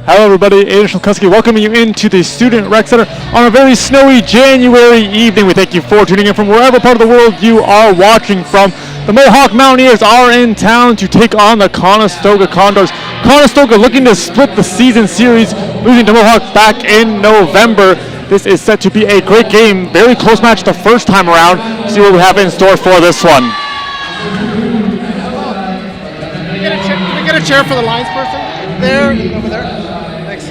Hello everybody, Aiden Shalkuski welcoming you into the Student Rec Center on a very snowy January evening. We thank you for tuning in from wherever part of the world you are watching from. The Mohawk Mountaineers are in town to take on the Conestoga Condors. Conestoga looking to split the season series, losing to Mohawk back in November. This is set to be a great game, very close match the first time around. See what we have in store for this one. Can we get a chair for the lines person? There, over there. Thanks.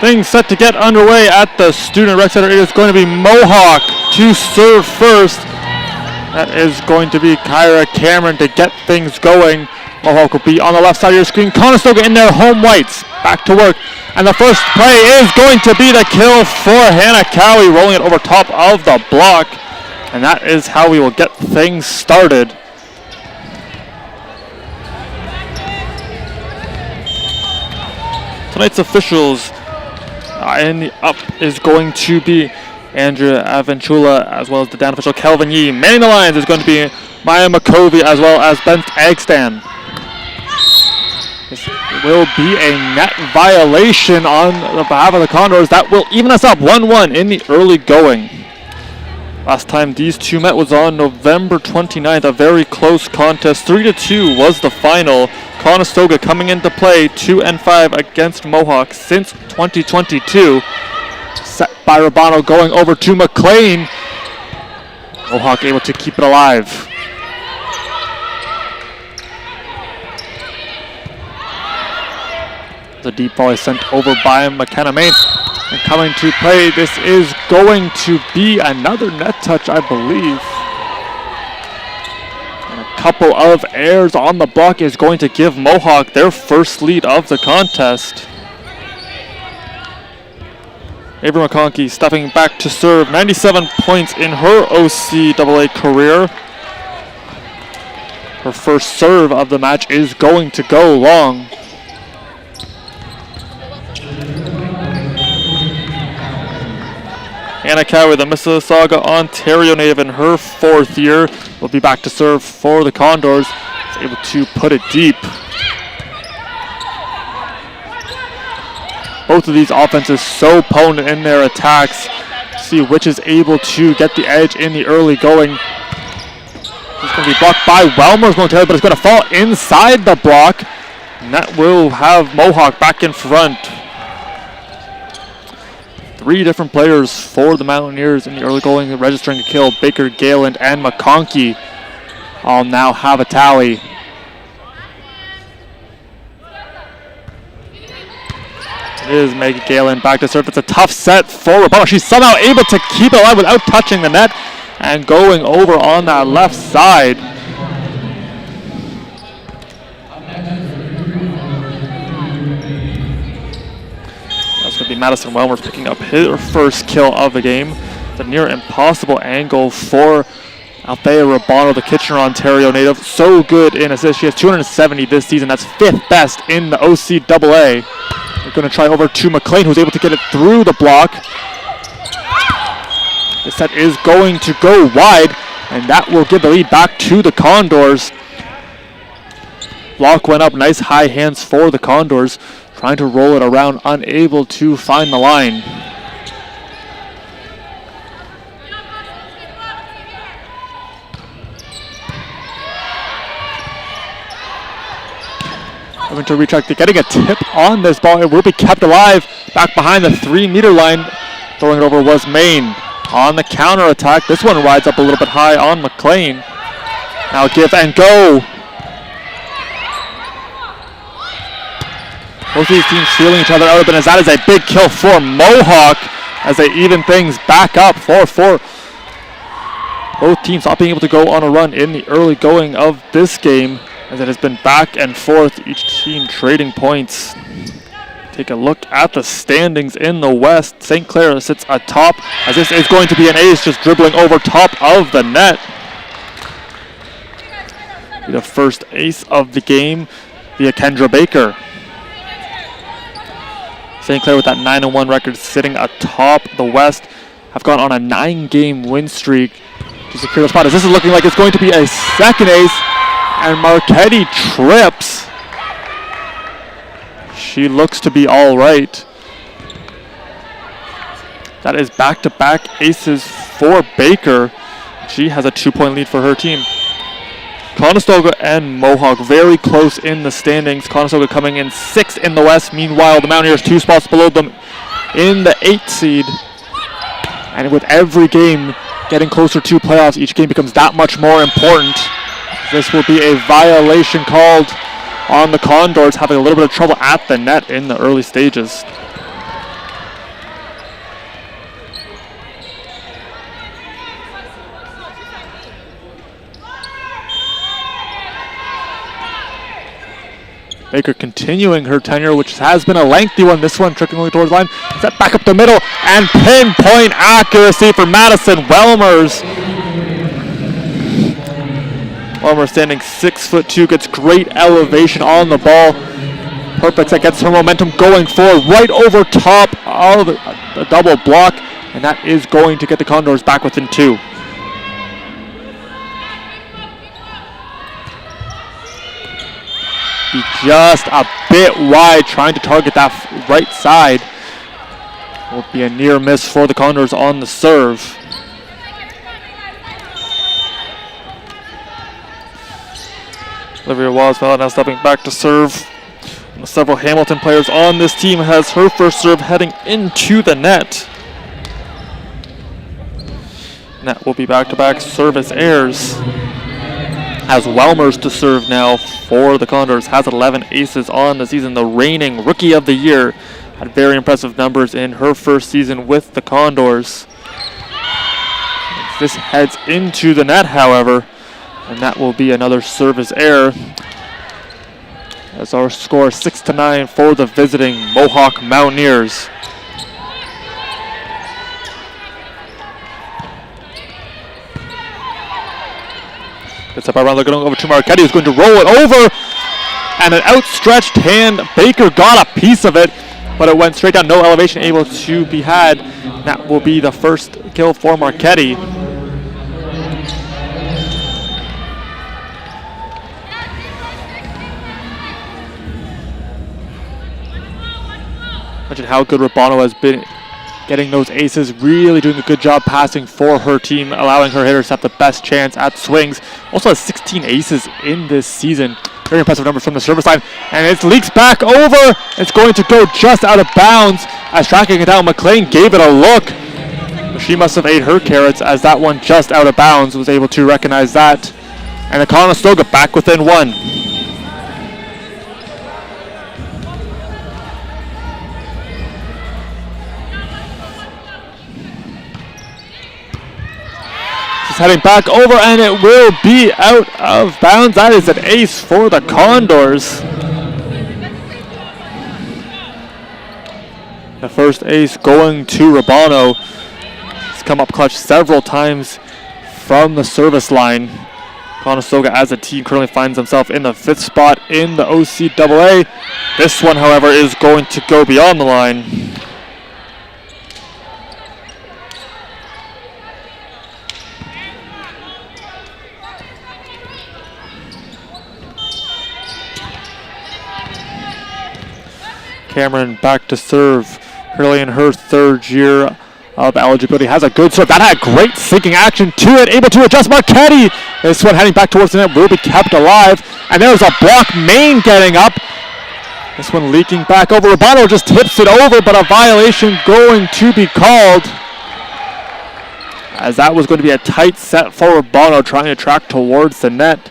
Things set to get underway at the Student Rec Center. It is going to be Mohawk to serve first. That is going to be Kyra Cameron to get things going. Mohawk will be on the left side of your screen. Conestoga in their home whites. Back to work. And the first play is going to be the kill for Hannah Cowie, rolling it over top of the block. And that is how we will get things started. Tonight's officials in the up is going to be Andrea Avenchula, as well as the down official Kelvin Yee. Manning the lines is going to be Maya McCovey, as well as Bent Agstan. This will be a net violation on the behalf of the Condors. That will even us up 1-1 in the early going. Last time these two met was on November 29th, a very close contest. 3-2 was the final. Conestoga coming into play 2-5 against Mohawk since 2022. Set by Rabano going over to McLean. Mohawk able to keep it alive. The deep volley sent over by McKenna Main. And coming to play, this is going to be another net touch, I believe. And a couple of errors on the block is going to give Mohawk their first lead of the contest. Avery McConkey stepping back to serve, 97 points in her OCAA career. Her first serve of the match is going to go long. Hannah Cowie, the Mississauga, Ontario native in her fourth year, will be back to serve for the Condors. Is able to put it deep. Both of these offenses so potent in their attacks. See which is able to get the edge in the early going. It's going to be blocked by Welmers momentarily, but it's going to fall inside the block. And that will have Mohawk back in front. Three different players for the Mountaineers in the early going, registering a kill. Baker, Galen, and McConkey all now have a tally. It is Megan Galen back to serve. It's a tough set for Rabano. She's somehow able to keep it alive without touching the net and going over on that left side. That's going to be Madison Welmers picking up her first kill of the game. It's a near impossible angle for Althea Rabano, the Kitchener, Ontario native, so good in assists. She has 270 this season. That's 5th best in the OCAA. We're going to try over to McLean, who's able to get it through the block. The set is going to go wide, and that will give the lead back to the Condors. Block went up, nice high hands for the Condors, trying to roll it around, unable to find the line. Moving to retrack, they're getting a tip on this ball. It will be kept alive back behind the 3-meter line. Throwing it over was Maine. On the counter attack, this one rides up a little bit high on McLean. Now give and go. Both of these teams feeling each other out a bit, as that is a big kill for Mohawk as they even things back up 4-4. Both teams not being able to go on a run in the early going of this game, as it has been back and forth, each team trading points. Take a look at the standings in the West. St. Clair sits atop, as this is going to be an ace, just dribbling over top of the net. The first ace of the game via Kendra Baker. St. Clair with that 9-1 record sitting atop the West have gone on a 9-game win streak to secure the spot, as this is looking like it's going to be a second ace, and Marchetti trips. She looks to be all right. That is back-to-back aces for Baker. She has a 2-point lead for her team. Conestoga and Mohawk very close in the standings. Conestoga coming in 6th in the West. Meanwhile, the Mountaineers 2 spots below them in the 8th seed. And with every game getting closer to playoffs, each game becomes that much more important. This will be a violation called on the Condors, having a little bit of trouble at the net in the early stages. Baker continuing her tenure, which has been a lengthy one. This one trickling towards the line. Set back up the middle, and pinpoint accuracy for Madison Welmers. Welmers standing 6'2", gets great elevation on the ball. Perfect, that gets her momentum going forward, right over top of the double block, and that is going to get the Condors back within 2. Be just a bit wide, trying to target that right side. Will be a near miss for the Condors on the serve. Olivia Wasfeld now stepping back to serve. Several Hamilton players on this team has her first serve heading into the net. And that will be back-to-back service errors. Has Welmers to serve now for the Condors. Has 11 aces on the season. The reigning Rookie of the Year. Had very impressive numbers in her first season with the Condors. This heads into the net, however, and that will be another service error, as our score 6-9 for the visiting Mohawk Mountaineers. Gets up around, looking over to Marchetti, who's going to roll it over, and an outstretched hand. Baker got a piece of it, but it went straight down. No elevation able to be had. That will be the first kill for Marchetti. Imagine how good Rabano has been getting those aces, really doing a good job passing for her team, allowing her hitters to have the best chance at swings. Also has 16 aces in this season. Very impressive numbers from the service line. And it leaks back over. It's going to go just out of bounds. As tracking it down, McLean gave it a look. But she must have ate her carrots, as that one just out of bounds was able to recognize that. And the Conestoga back within 1. Heading back over, and it will be out of bounds. That is an ace for the Condors. The first ace going to Rabano. He's come up clutch several times from the service line. Conestoga as a team currently finds himself in the 5th spot in the OCAA. This one, however, is going to go beyond the line. Cameron back to serve. Currently in her 3rd year of eligibility. Has a good serve. That had great sinking action to it. Able to adjust Marchetti. This one heading back towards the net will be kept alive. And there's a block. Main getting up. This one leaking back over. Urbano just tips it over, but a violation going to be called. As that was going to be a tight set for Urbano, trying to track towards the net.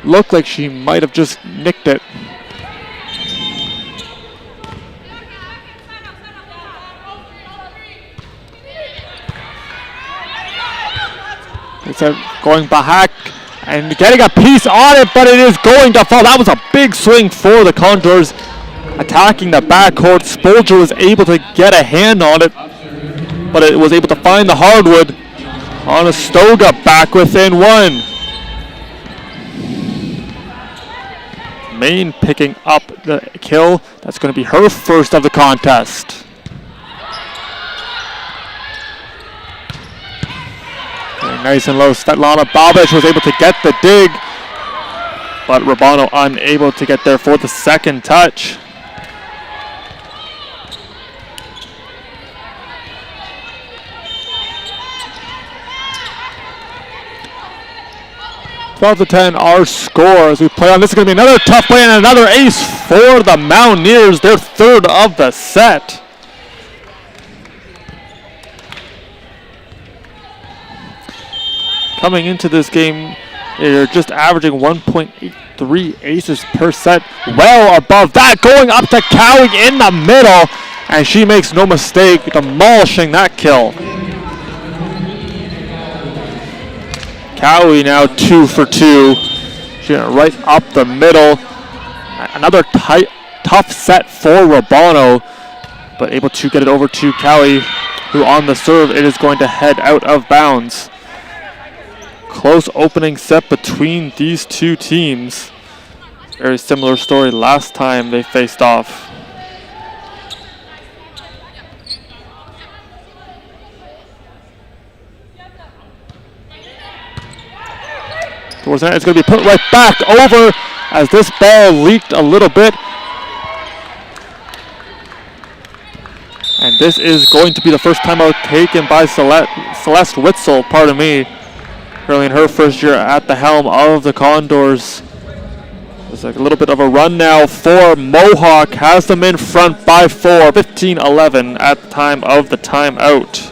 Looked like she might have just nicked it. It's going Mohawk and getting a piece on it, but it is going to fall. That was a big swing for the Condors. Attacking the backcourt. Spolger was able to get a hand on it, but it was able to find the hardwood. Conestoga back within 1. Main picking up the kill. That's going to be her first of the contest. Nice and low. Svetlana Babic was able to get the dig, but Urbano unable to get there for the 2nd touch. To 10, our score as we play on. This is going to be another tough play and another ace for the Mountaineers, their 3rd of the set. Coming into this game, they're just averaging 1.83 aces per set. Well above that, going up to Cowie in the middle, and she makes no mistake, demolishing that kill. Cowie now 2 for 2. She went right up the middle. Another tough set for Urbano, but able to get it over to Cowie, who on the serve, it is going to head out of bounds. Close opening set between these two teams. Very similar story last time they faced off. Towards the net, it's going to be put right back over as this ball leaked a little bit. And this is going to be the first time out taken by Celeste Witzel, pardon me. Currently in her 1st year at the helm of the Condors. There's like a little bit of a run now for Mohawk. Has them in front by 4, 15-11 at the time of the timeout.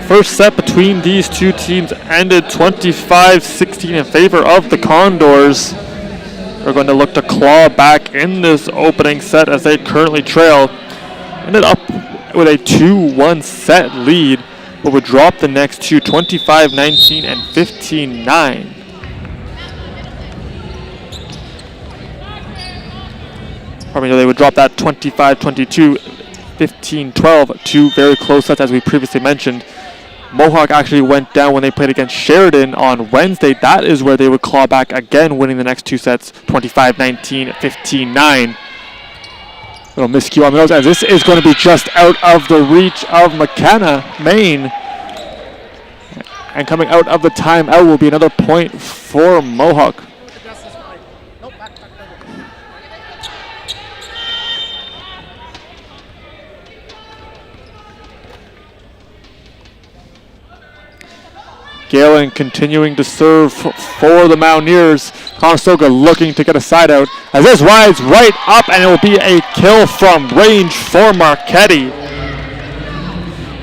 First set between these two teams ended 25-16 in favor of the Condors. They're going to look to claw back in this opening set as they currently trail. Ended up with a 2-1 set lead, but would drop the next two, 25-19 and 15-9. They would drop that 25-22, 15-12, 2 very close sets as we previously mentioned. Mohawk actually went down when they played against Sheridan on Wednesday. That is where they would claw back again, winning the next 2 sets, 25-19, 15-9. Little miscue on the nose, as this is going to be just out of the reach of McKenna, Maine. And coming out of the timeout will be another point for Mohawk. Galen continuing to serve for the Mountaineers. Conestoga looking to get a side out as this rides right up, and it will be a kill from range for Marchetti.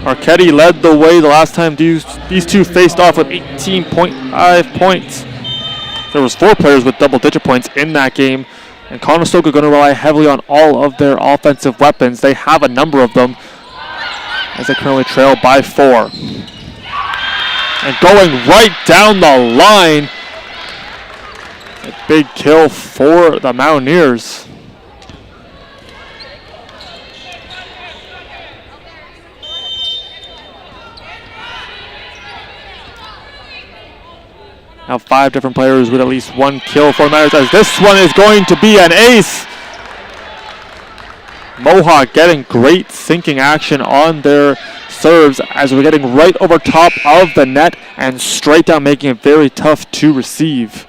Marchetti led the way the last time these two faced off with 18.5 points. There was 4 players with double-digit points in that game. And Conestoga going to rely heavily on all of their offensive weapons. They have a number of them as they currently trail by 4. And going right down the line. A big kill for the Mountaineers. Now 5 different players with at least 1 kill for the Mountaineers, as this one is going to be an ace. Mohawk getting great sinking action on their serves as we're getting right over top of the net and straight down, making it very tough to receive.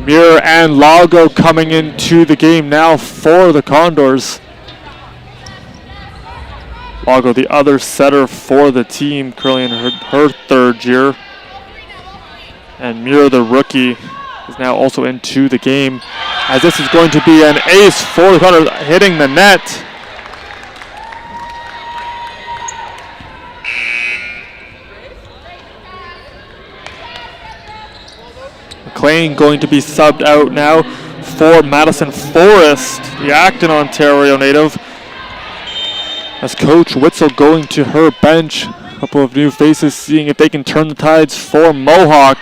Mirror and Lago coming into the game now for the Condors. Lago, the other setter for the team, currently in her 3rd year. And Mirror, the rookie, is now also into the game, as this is going to be an ace for the Condors, hitting the net. McLean going to be subbed out now for Madison Forrest, the Acton, Ontario native. As Coach Witzel going to her bench. A couple of new faces, seeing if they can turn the tides for Mohawk.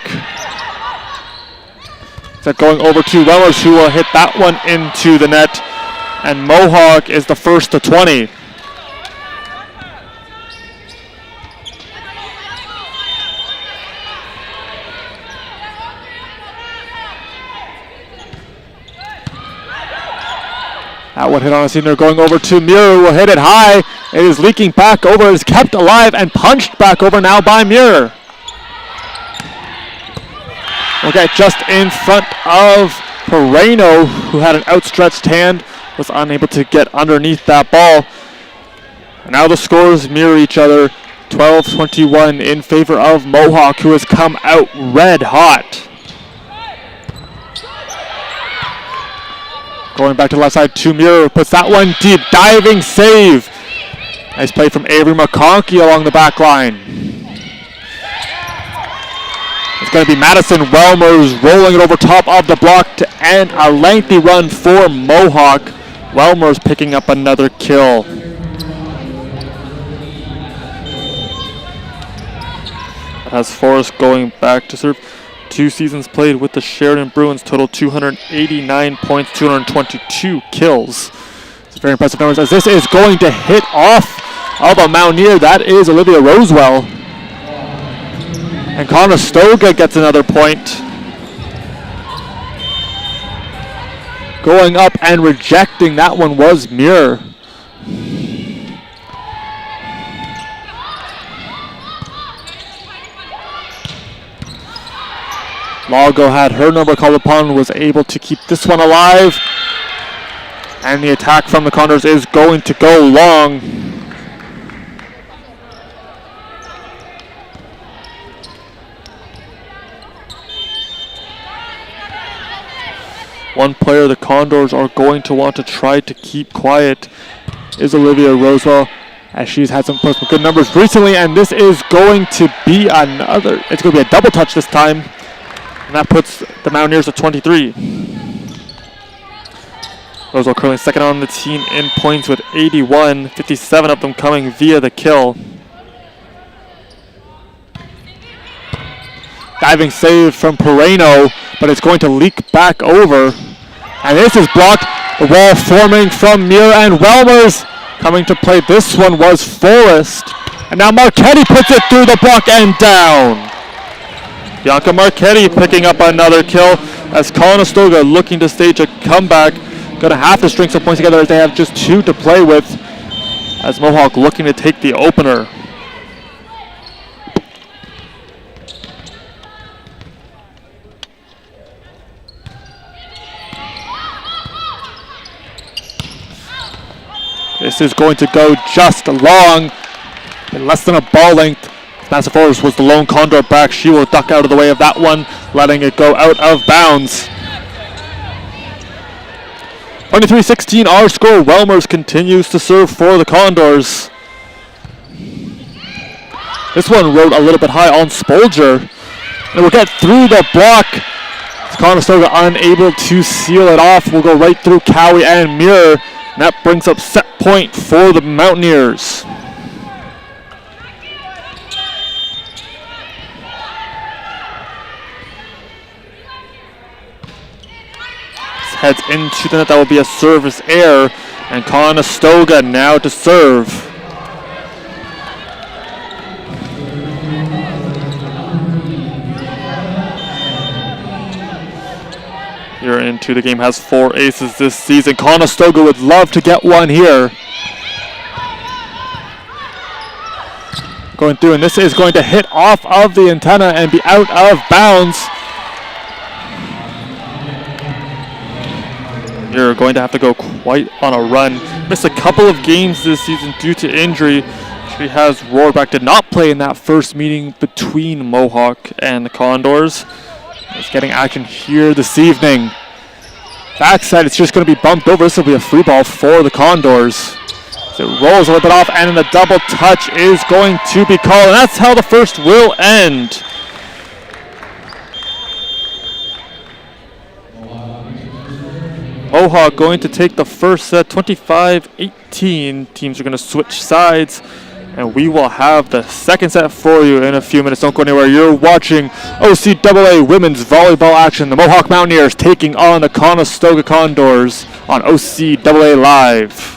Is going over to Wellers, who will hit that one into the net. And Mohawk is the first to 20. That one hit on a senior, going over to Mirror, who will hit it high. It is leaking back over, it is kept alive and punched back over now by Mirror. Okay, just in front of Pereno, who had an outstretched hand, was unable to get underneath that ball. And now the scores mirror each other, 12-21 in favor of Mohawk, who has come out red hot. Going back to the left side to Mirror, puts that one deep, diving save. Nice play from Avery McConkey along the back line. It's going to be Madison Welmers rolling it over top of the block to end a lengthy run for Mohawk. Welmers picking up another kill. As Forrest going back to serve. 2 seasons played with the Sheridan Bruins, total 289 points, 222 kills. It's very impressive numbers, as this is going to hit off of a Mountaineer. That is Olivia Rosewell. And Conestoga gets another point. Going up and rejecting that one was Mirror. Lago had her number called upon, was able to keep this one alive. And the attack from the Condors is going to go long. One player the Condors are going to want to try to keep quiet is Olivia Rosewell, as she's had some good numbers recently, and this is going to be another, it's going to be a double touch this time. And that puts the Mountaineers at 23. Rosewell currently second on the team in points with 81, 57 of them coming via the kill. Diving save from Pereno, but it's going to leak back over. And this is blocked. The wall forming from Mirror, and Welmers coming to play. This one was Forrest. And now Marchetti puts it through the block and down. Bianca Marchetti picking up another kill, as Conestoga looking to stage a comeback. Going to have to string some points together as they have just 2 to play with, as Mohawk looking to take the opener. This is going to go just long, in less than a ball length. Madison Forrest was the lone Condor back. She will duck out of the way of that one, letting it go out of bounds. 23-16 our score. Welmers continues to serve for the Condors. This one rode a little bit high on Spolger. And we'll get through the block. Conestoga unable to seal it off. We'll go right through Cowie and Mirror. And that brings up set point for the Mountaineers. This heads into the net. That will be a service error. And Conestoga now to serve. Here into the game, has 4 aces this season. Conestoga would love to get one here. Going through, and this is going to hit off of the antenna and be out of bounds. You're going to have to go quite on a run. Missed a couple of games this season due to injury. She has roared back, did not play in that first meeting between Mohawk and the Condors. It's getting action here this evening. Backside, it's just going to be bumped over. This will be a free ball for the Condors. It rolls a little bit off, and then a double touch is going to be called, and that's how the first will end. Mohawk going to take the first set, 25-18. Teams are going to switch sides. And we will have the second set for you in a few minutes. Don't go anywhere. You're watching OCAA women's volleyball action. The Mohawk Mountaineers taking on the Conestoga Condors on OCAA Live.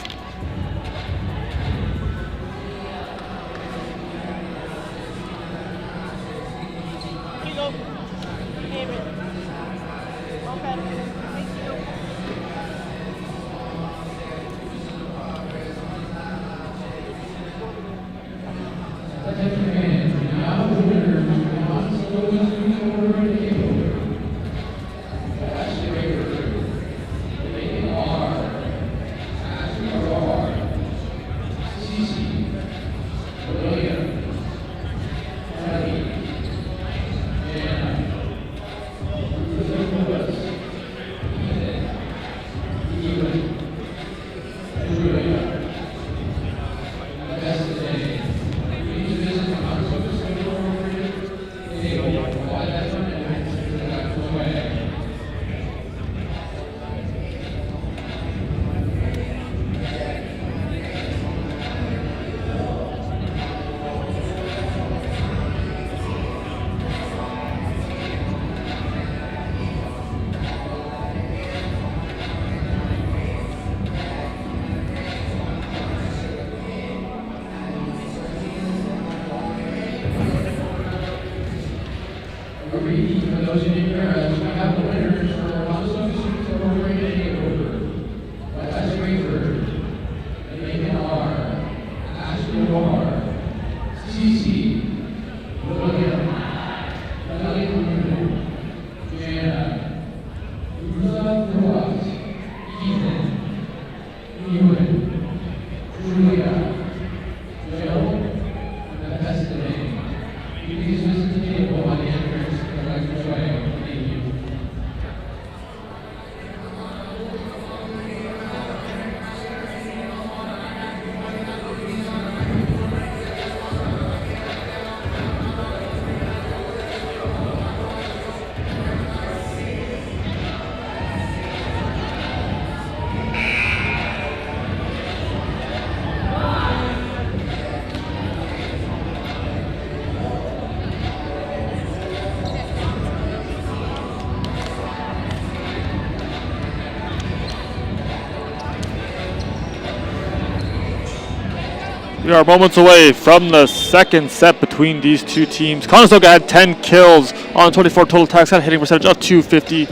We are moments away from the second set between these two teams. Conestoga had 10 kills on 24 total attacks, had a hitting percentage of 250.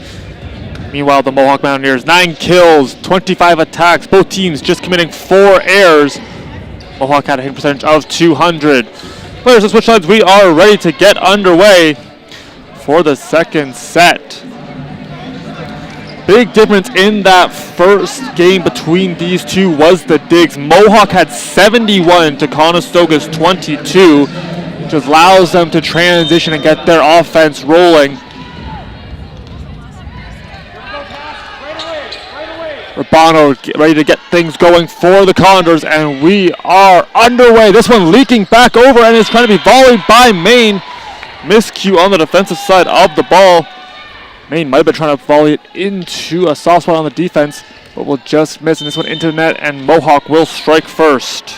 Meanwhile, the Mohawk Mountaineers, 9 kills, 25 attacks. Both teams just committing 4 errors. Mohawk had a hitting percentage of 200. Players of switch sides, we are ready to get underway for the second set. Big difference in that first game between these two was the digs. Mohawk had 71 to Conestoga's 22, which allows them to transition and get their offense rolling. Urbano ready to get things going for the Condors, and we are underway. This one leaking back over, and it's trying to be volleyed by Maine. Miscue on the defensive side of the ball. Maine might have been trying to volley it into a soft spot on the defense, but will just miss, and this one into the net, and Mohawk will strike first.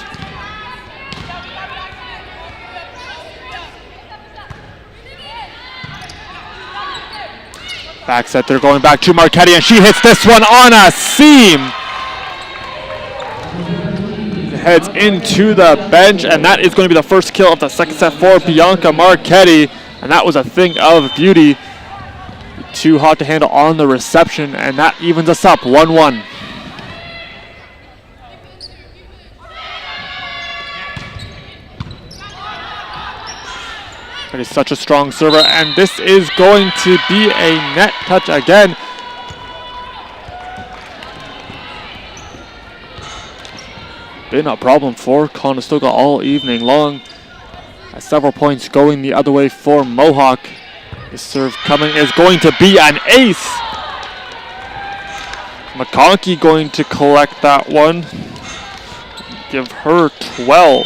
Back set, they're going back to Marchetti, and she hits this one on a seam. Heads into the bench, and that is going to be the first kill of the second set for Bianca Marchetti, and that was a thing of beauty. Too hot to handle on the reception, and that evens us up 1-1. He's such a strong server, and this is going to be a net touch again. Been a problem for Conestoga all evening long. Several points going the other way for Mohawk. The serve coming is going to be an ace. McConkey going to collect that one. Give her 12.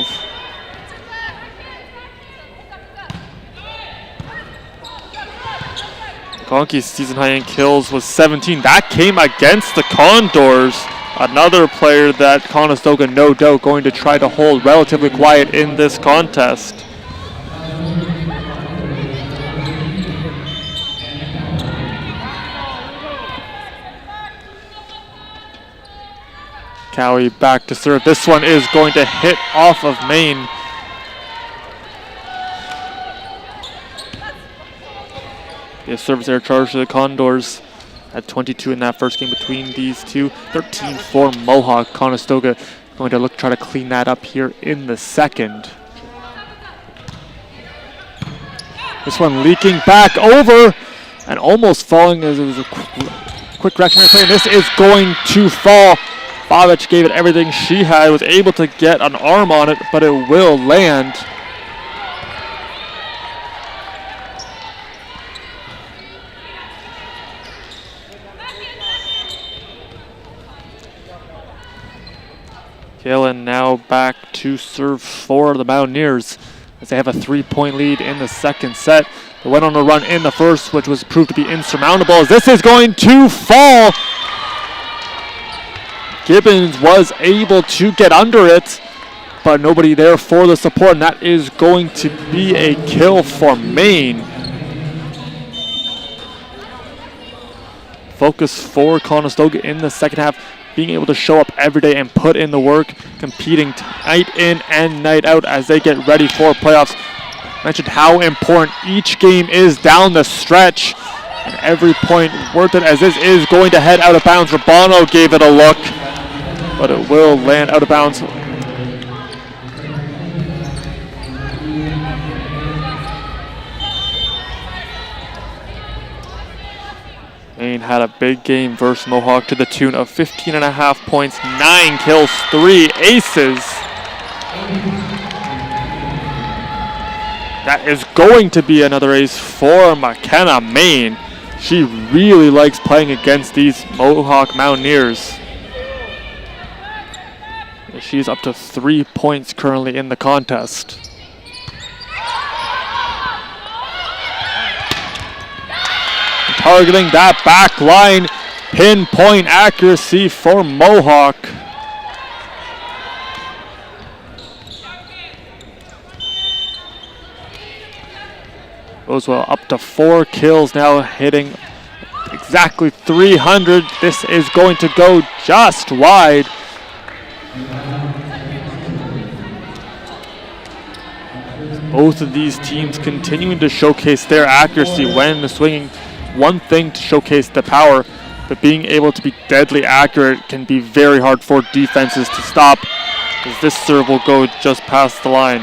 McConkey's season high in kills was 17. That came against the Condors. Another player that Conestoga no doubt going to try to hold relatively quiet in this contest. Cowie back to serve. This one is going to hit off of Maine. The service air charge to the Condors at 22 in that first game between these two. 13 for Mohawk. Conestoga going to try to clean that up here in the second. This one leaking back over and almost falling as it was a quick reactionary play. And this is going to fall. Babic gave it everything she had, was able to get an arm on it, but it will land. Kaylin now back to serve for the Mountaineers as they have a 3-point lead in the second set. They went on a run in the first, which was proved to be insurmountable, as this is going to fall. Gibbons was able to get under it, but nobody there for the support, and that is going to be a kill for Maine. Focus for Conestoga in the second half, being able to show up every day and put in the work, competing night in and night out as they get ready for playoffs. I mentioned how important each game is down the stretch, and every point worth it, as this is going to head out of bounds. Urbano gave it a look, but it will land out of bounds. Maine had a big game versus Mohawk to the tune of 15.5 points, 9 kills, 3 aces. That is going to be another ace for McKenna Maine. She really likes playing against these Mohawk Mountaineers. She's up to 3 points currently in the contest. Targeting that back line, pinpoint accuracy for Mohawk. Rosewell up to 4 kills now, hitting exactly 300. This is going to go just wide. Both of these teams continuing to showcase their accuracy when swinging. One thing to showcase the power, but being able to be deadly accurate can be very hard for defenses to stop, as this serve will go just past the line.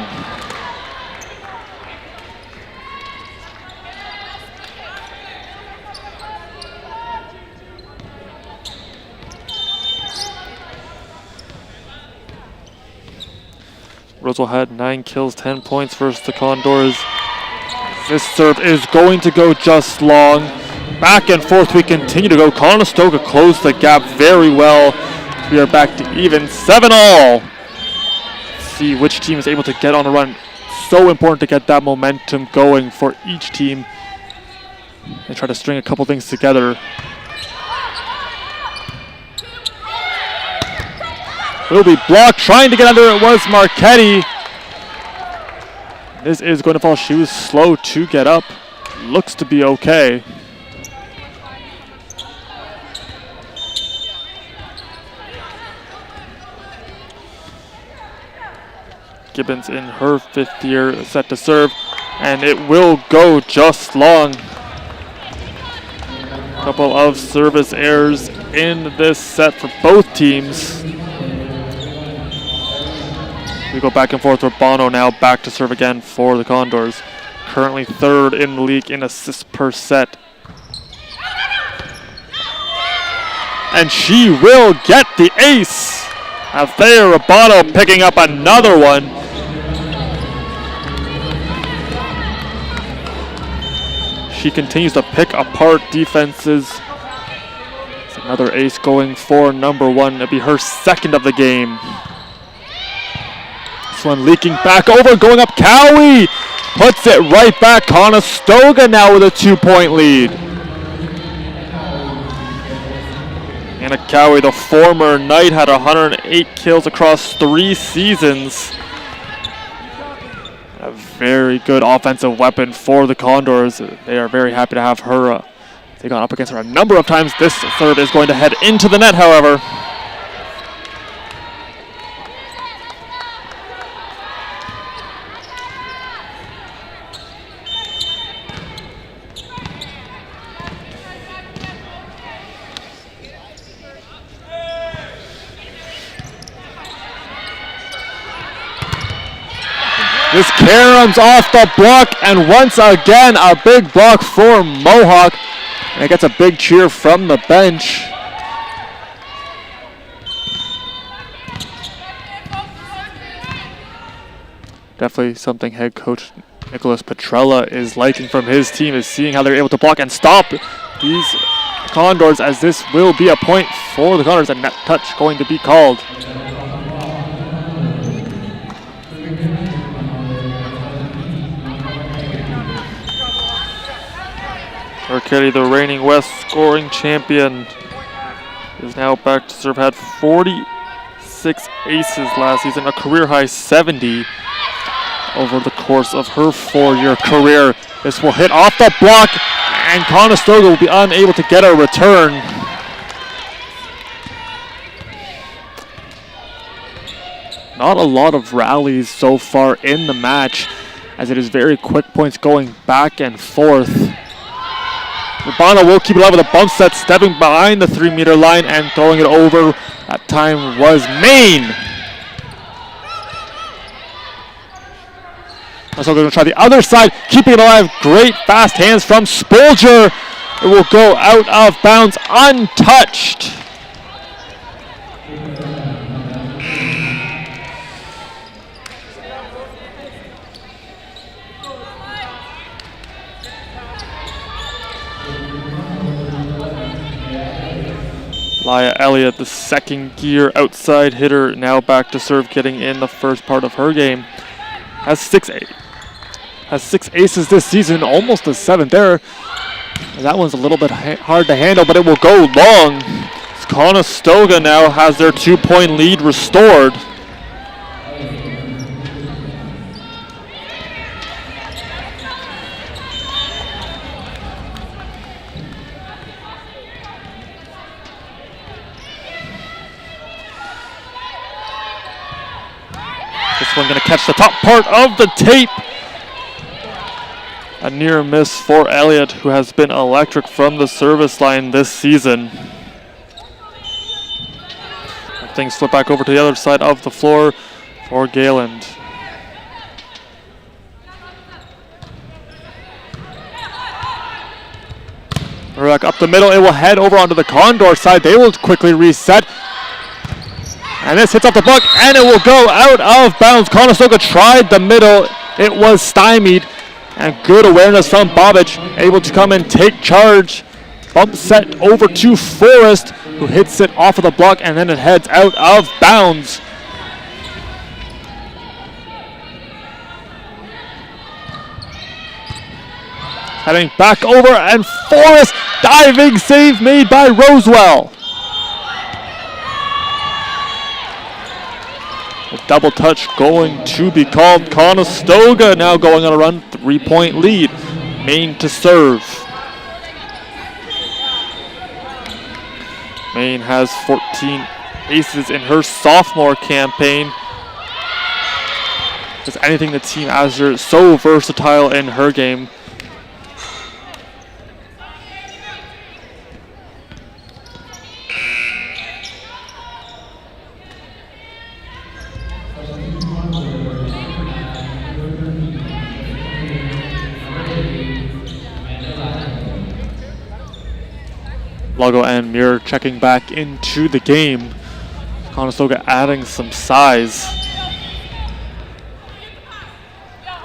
Roswell had 9 kills, 10 points versus the Condors. This serve is going to go just long. Back and forth we continue to go. Conestoga closed the gap very well. We are back to even 7-all. See which team is able to get on a run. So important to get that momentum going for each team. They try to string a couple things together. Will be blocked, trying to get under it was Marchetti. This is going to fall. She was slow to get up. Looks to be okay. Gibbons in her 5th year set to serve, and it will go just long. Couple of service errors in this set for both teams. We go back and forth with Bono now back to serve again for the Condors. Currently 3rd in the league in assists per set. And she will get the ace. Althea Roboto picking up another one. She continues to pick apart defenses. It's another ace going for number 1. It'll be her 2nd of the game. This one leaking back over, going up. Cowie puts it right back. Conestoga now with a 2-point lead. Anna Cowie, the former Knight, had 108 kills across 3 seasons. A very good offensive weapon for the Condors. They are very happy to have her. They've gone up against her a number of times. This serve is going to head into the net, however. This caroms off the block, and once again a big block for Mohawk. And it gets a big cheer from the bench. Definitely something head coach Nicholas Petrella is liking from his team, is seeing how they're able to block and stop these Condors, as this will be a point for the Condors, and net touch going to be called. Marchetti, the reigning West scoring champion, is now back to serve. Had 46 aces last season, a career-high 70 over the course of her 4-year career. This will hit off the block, and Conestoga will be unable to get a return. Not a lot of rallies so far in the match, as it is very quick points going back and forth. Urbano will keep it alive with a bump set, stepping behind the 3-meter line and throwing it over. That time was Maine. So going to try the other side, keeping it alive. Great fast hands from Spolger. It will go out of bounds untouched. Laya Elliott, the 2nd gear outside hitter, now back to serve, getting in the first part of her game. Has 6 aces this season, almost a 7th there. And that one's a little bit hard to handle, but it will go long. Conestoga now has their 2-point lead restored. This one going to catch the top part of the tape. A near miss for Elliott, who has been electric from the service line this season. Things flip back over to the other side of the floor for Gayland. Back up the middle, it will head over onto the Condor side. They will quickly reset. And this hits off the block, and it will go out of bounds. Conestoga tried the middle. It was stymied. And good awareness from Bobic, able to come and take charge bump set over to Forrest, who hits it off of the block, and then it heads out of bounds. Heading back over, and Forrest, diving save made by Rosewell. A double touch going to be called. Conestoga now going on a run, 3-point lead. Maine to serve. Maine has 14 aces in her sophomore campaign. Just anything the team has her so versatile in her game. Lago and Muir checking back into the game. Conestoga adding some size.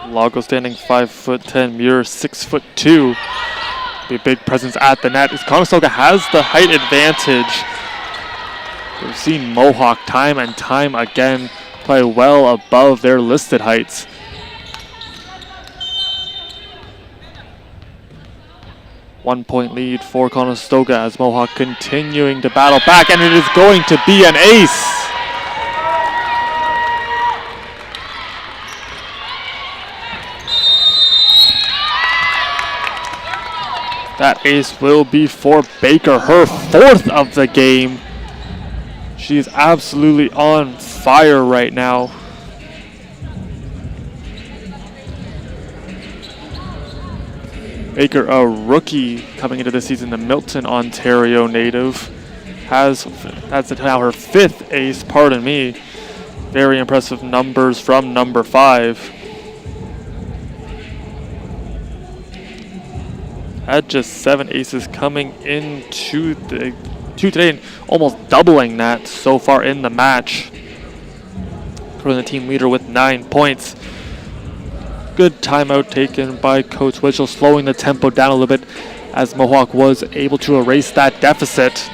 Lago standing 5'10", Muir 6'2". Be a big presence at the net. Conestoga has the height advantage. We've seen Mohawk time and time again play well above their listed heights. One-point lead for Conestoga as Mohawk continuing to battle back, and it is going to be an ace. That ace will be for Baker, her 4th of the game. She is absolutely on fire right now. Baker, a rookie coming into the season, the Milton, Ontario native, has now her 5th ace, pardon me. Very impressive numbers from number 5. Had just 7 aces coming into today, and almost doubling that so far in the match. Putting the team leader with 9 points. Good timeout taken by Coach Witchell, slowing the tempo down a little bit as Mohawk was able to erase that deficit.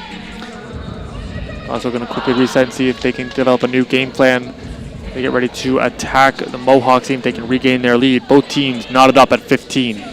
Also going to quickly reset and see if they can develop a new game plan. They get ready to attack the Mohawk team. They can regain their lead. Both teams knotted up at 15.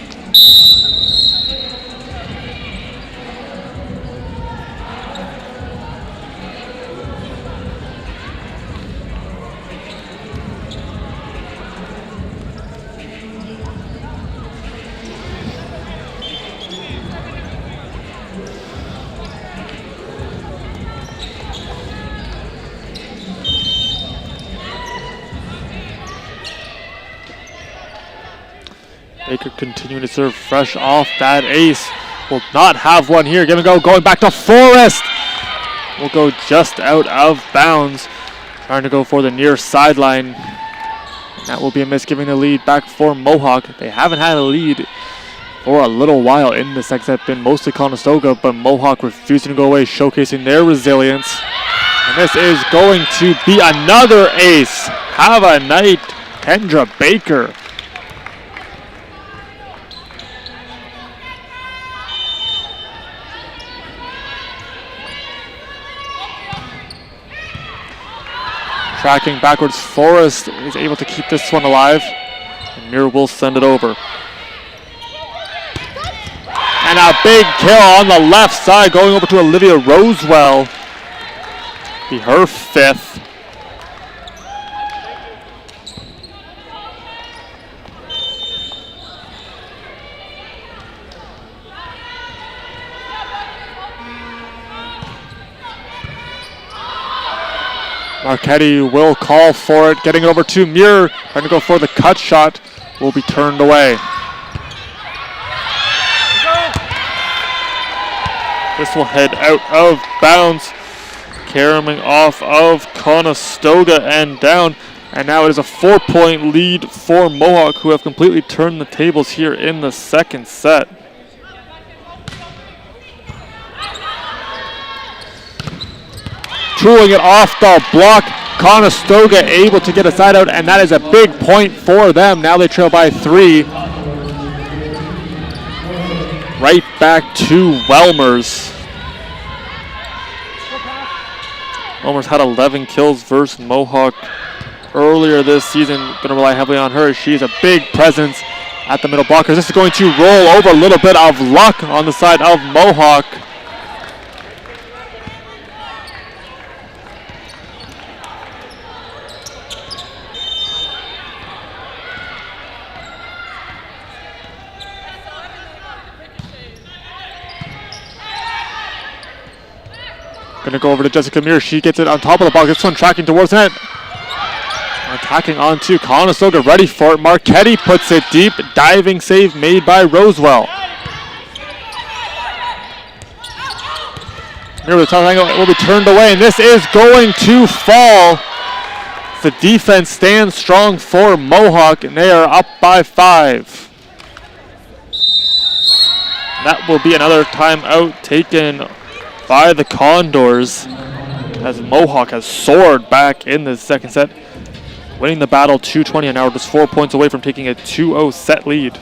Baker continuing to serve fresh off that ace. Will not have one here. Going back to Forrest. Will go just out of bounds. Trying to go for the near sideline. That will be a miss, giving the lead back for Mohawk. They haven't had a lead for a little while in the second set. Been mostly Conestoga, but Mohawk refusing to go away, showcasing their resilience. And this is going to be another ace. Have a night, Kendra Baker. Tracking backwards, Forrest is able to keep this one alive, and Muir will send it over. And a big kill on the left side, going over to Olivia Rosewell. Be her 5th. Marchetti will call for it, getting it over to Muir, trying to go for the cut shot, will be turned away. This will head out of bounds, carrying off of Conestoga and down, and now it is a 4-point lead for Mohawk, who have completely turned the tables here in the second set. Tooling it off the block. Conestoga able to get a side out, and that is a big point for them. Now they trail by 3. right back to Welmers. Welmers had 11 kills versus Mohawk earlier this season. Going to rely heavily on her. She's a big presence at the middle blockers. This is going to roll over. A little bit of luck on the side of Mohawk. Going to go over to Jessica Muir. She gets it on top of the box. This one tracking towards the net. Attacking onto Conestoga, ready for it. Marchetti puts it deep. Diving save made by Rosewell. Here with the top angle, it will be turned away, and this is going to fall. The defense stands strong for Mohawk, and they are up by 5. That will be another timeout taken by the Condors, as Mohawk has soared back in the second set, winning the battle 220 an hour, just 4 points away from taking a 2-0 set lead.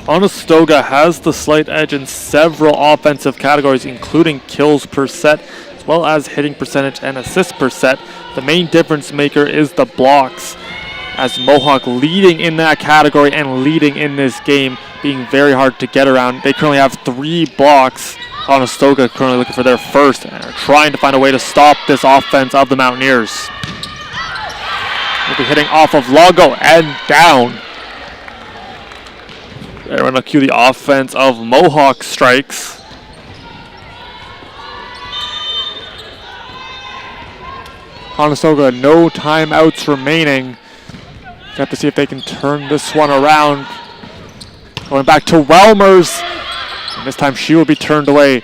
Conestoga has the slight edge in several offensive categories, including kills per set, as well as hitting percentage and assists per set. The main difference maker is the blocks, as Mohawk leading in that category and leading in this game, being very hard to get around. They currently have 3 blocks. Conestoga currently looking for their first and are trying to find a way to stop this offense of the Mountaineers. We'll be hitting off of Lago and down. They're going to cue the offense of Mohawk strikes. Conestoga, no timeouts remaining. Have to see if they can turn this one around. Going back to Welmers. And this time she will be turned away.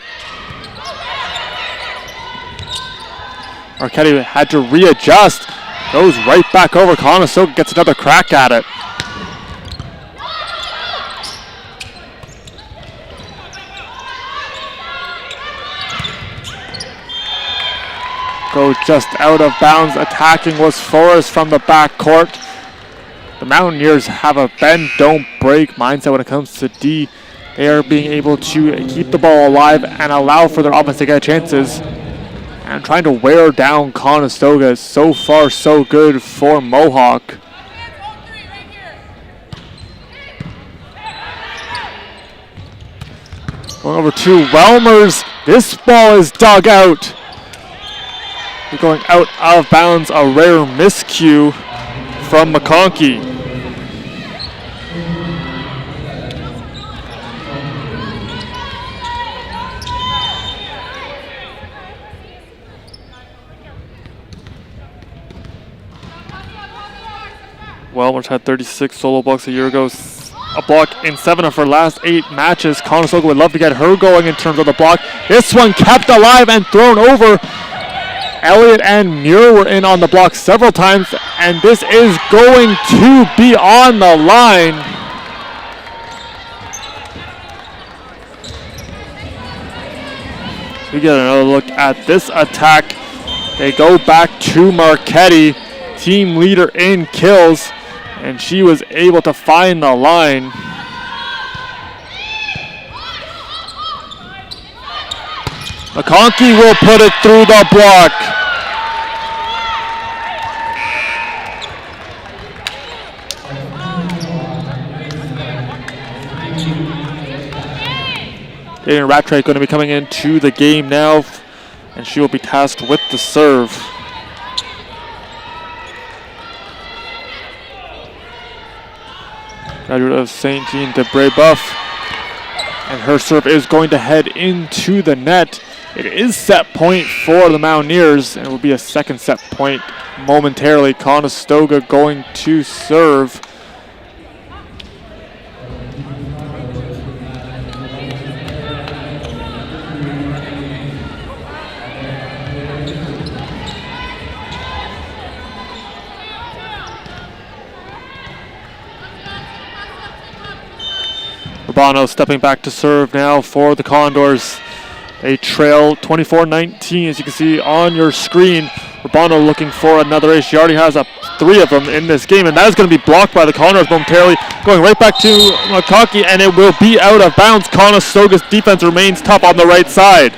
Marchetti had to readjust. Goes right back over. Conestoga gets another crack at it. Go just out of bounds. Attacking was Forrest from the back court. The Mountaineers have a bend, don't break mindset when it comes to D. They are being able to keep the ball alive and allow for their offense to get chances. And trying to wear down Conestoga. So far, so good for Mohawk. Going over to Welmers. This ball is dug out. Going out of bounds, a rare miscue from McConkey. Welmers had 36 solo blocks a year ago. A block in 7 of her last 8 matches. Conestoga would love to get her going in terms of the block. This one kept alive and thrown over. Elliott and Muir were in on the block several times, and this is going to be on the line. We get another look at this attack. They go back to Marchetti, team leader in kills, and she was able to find the line. McConkey will put it through the block. Aiden Rattray going to be coming into the game now, and she will be tasked with the serve. graduate of St. Jean de Brébeuf. And her serve is going to head into the net. It is set point for the Mountaineers, and it will be a second set point momentarily. Conestoga going to serve. Urbano stepping back to serve now for the Condors. They trail 24-19, as you can see on your screen. Urbano looking for another ace. She already has 3 of them in this game, and that is going to be blocked by the Condors momentarily. Going right back to Makaki, and it will be out of bounds. Conestoga's defense remains tough on the right side.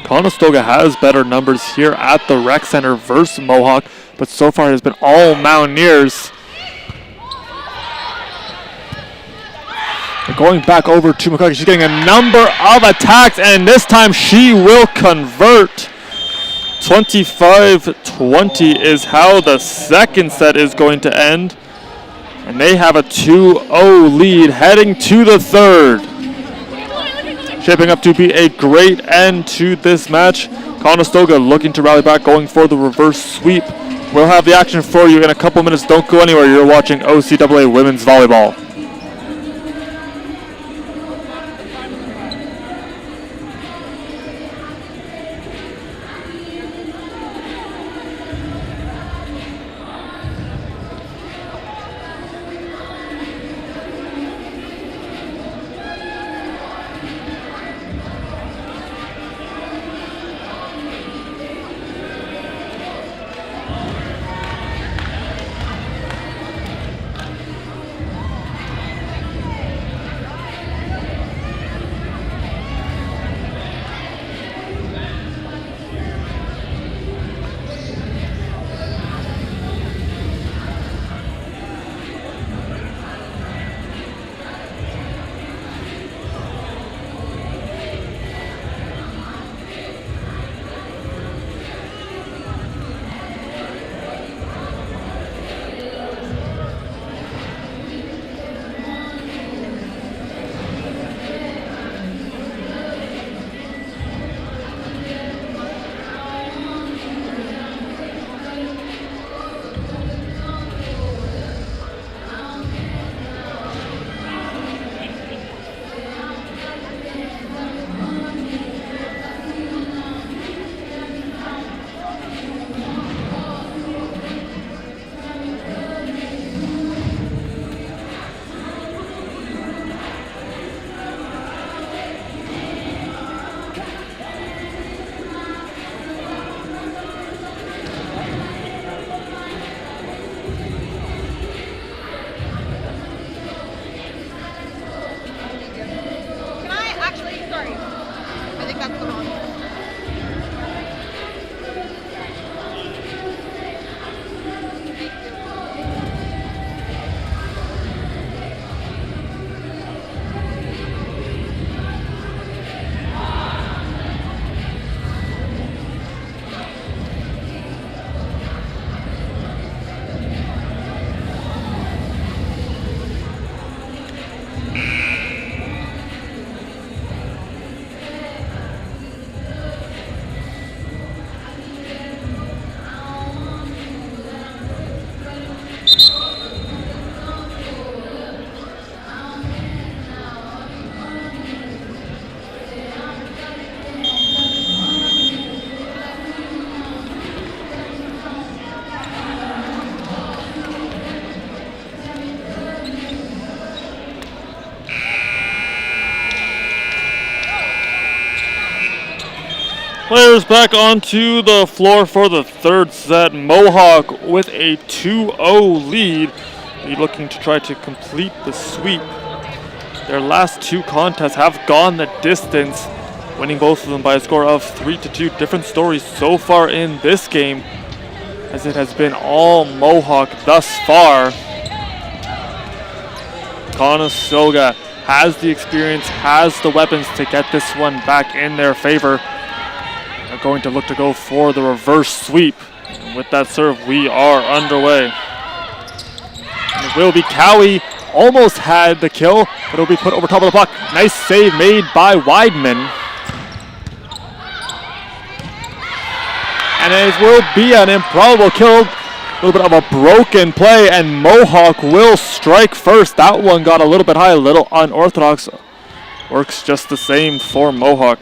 Conestoga has better numbers here at the Rec Center versus Mohawk, but so far it has been all Mountaineers. Going back over to McCarthy, she's getting a number of attacks, and this time she will convert. 25-20 is how the second set is going to end, and they have a 2-0 lead heading to the third. Shaping up to be a great end to this match. Conestoga looking to rally back, going for the reverse sweep. We'll have the action for you in a couple minutes. Don't go anywhere. You're watching OCAA Women's Volleyball. Players back onto the floor for the third set. Mohawk with a 2-0 lead. They're looking to try to complete the sweep. Their last 2 contests have gone the distance, winning both of them by a score of 3-2. Different stories so far in this game, as it has been all Mohawk thus far. Conestoga has the experience, has the weapons to get this one back in their favor. are going to look to go for the reverse sweep. And with that serve, we are underway. And it will be Cowie. Almost had the kill, but it'll be put over top of the puck. Nice save made by Weidman. And it will be an improbable kill. A little bit of a broken play, and Mohawk will strike first. That one got a little bit high, a little unorthodox. Works just the same for Mohawk.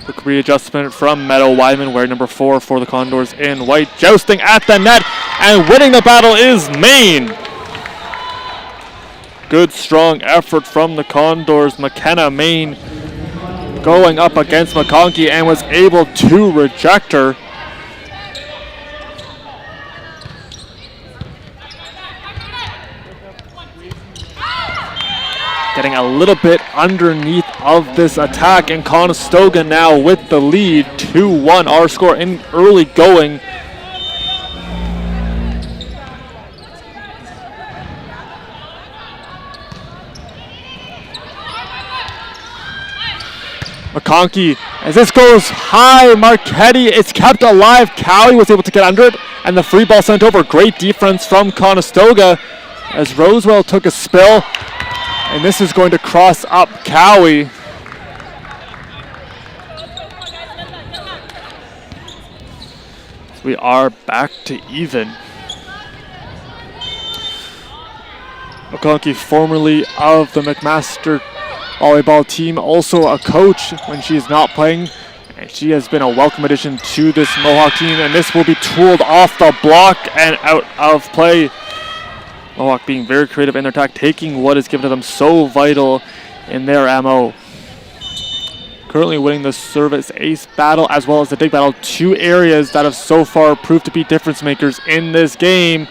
Quick readjustment from Meadow. Weidman wearing number 4 for the Condors in white. Jousting at the net, and winning the battle is Maine. Good, strong effort from the Condors. McKenna Maine going up against McConkey and was able to reject her. Getting a little bit underneath of this attack, and Conestoga now with the lead, 2-1 our score in early going. McConkey, as this goes high, Marchetti, it's kept alive. Cowie was able to get under it, and the free ball sent over. Great defense from Conestoga as Rosewell took a spill. And this is going to cross up Cowie. We are back to even. McConkey, formerly of the McMaster volleyball team, also a coach when she is not playing. And she has been a welcome addition to this Mohawk team. And this will be tooled off the block and out of play. Mohawk being very creative in their attack, taking what is given to them so vital in their MO. Currently winning the service ace battle as well as the dig battle, 2 areas that have so far proved to be difference makers in this game.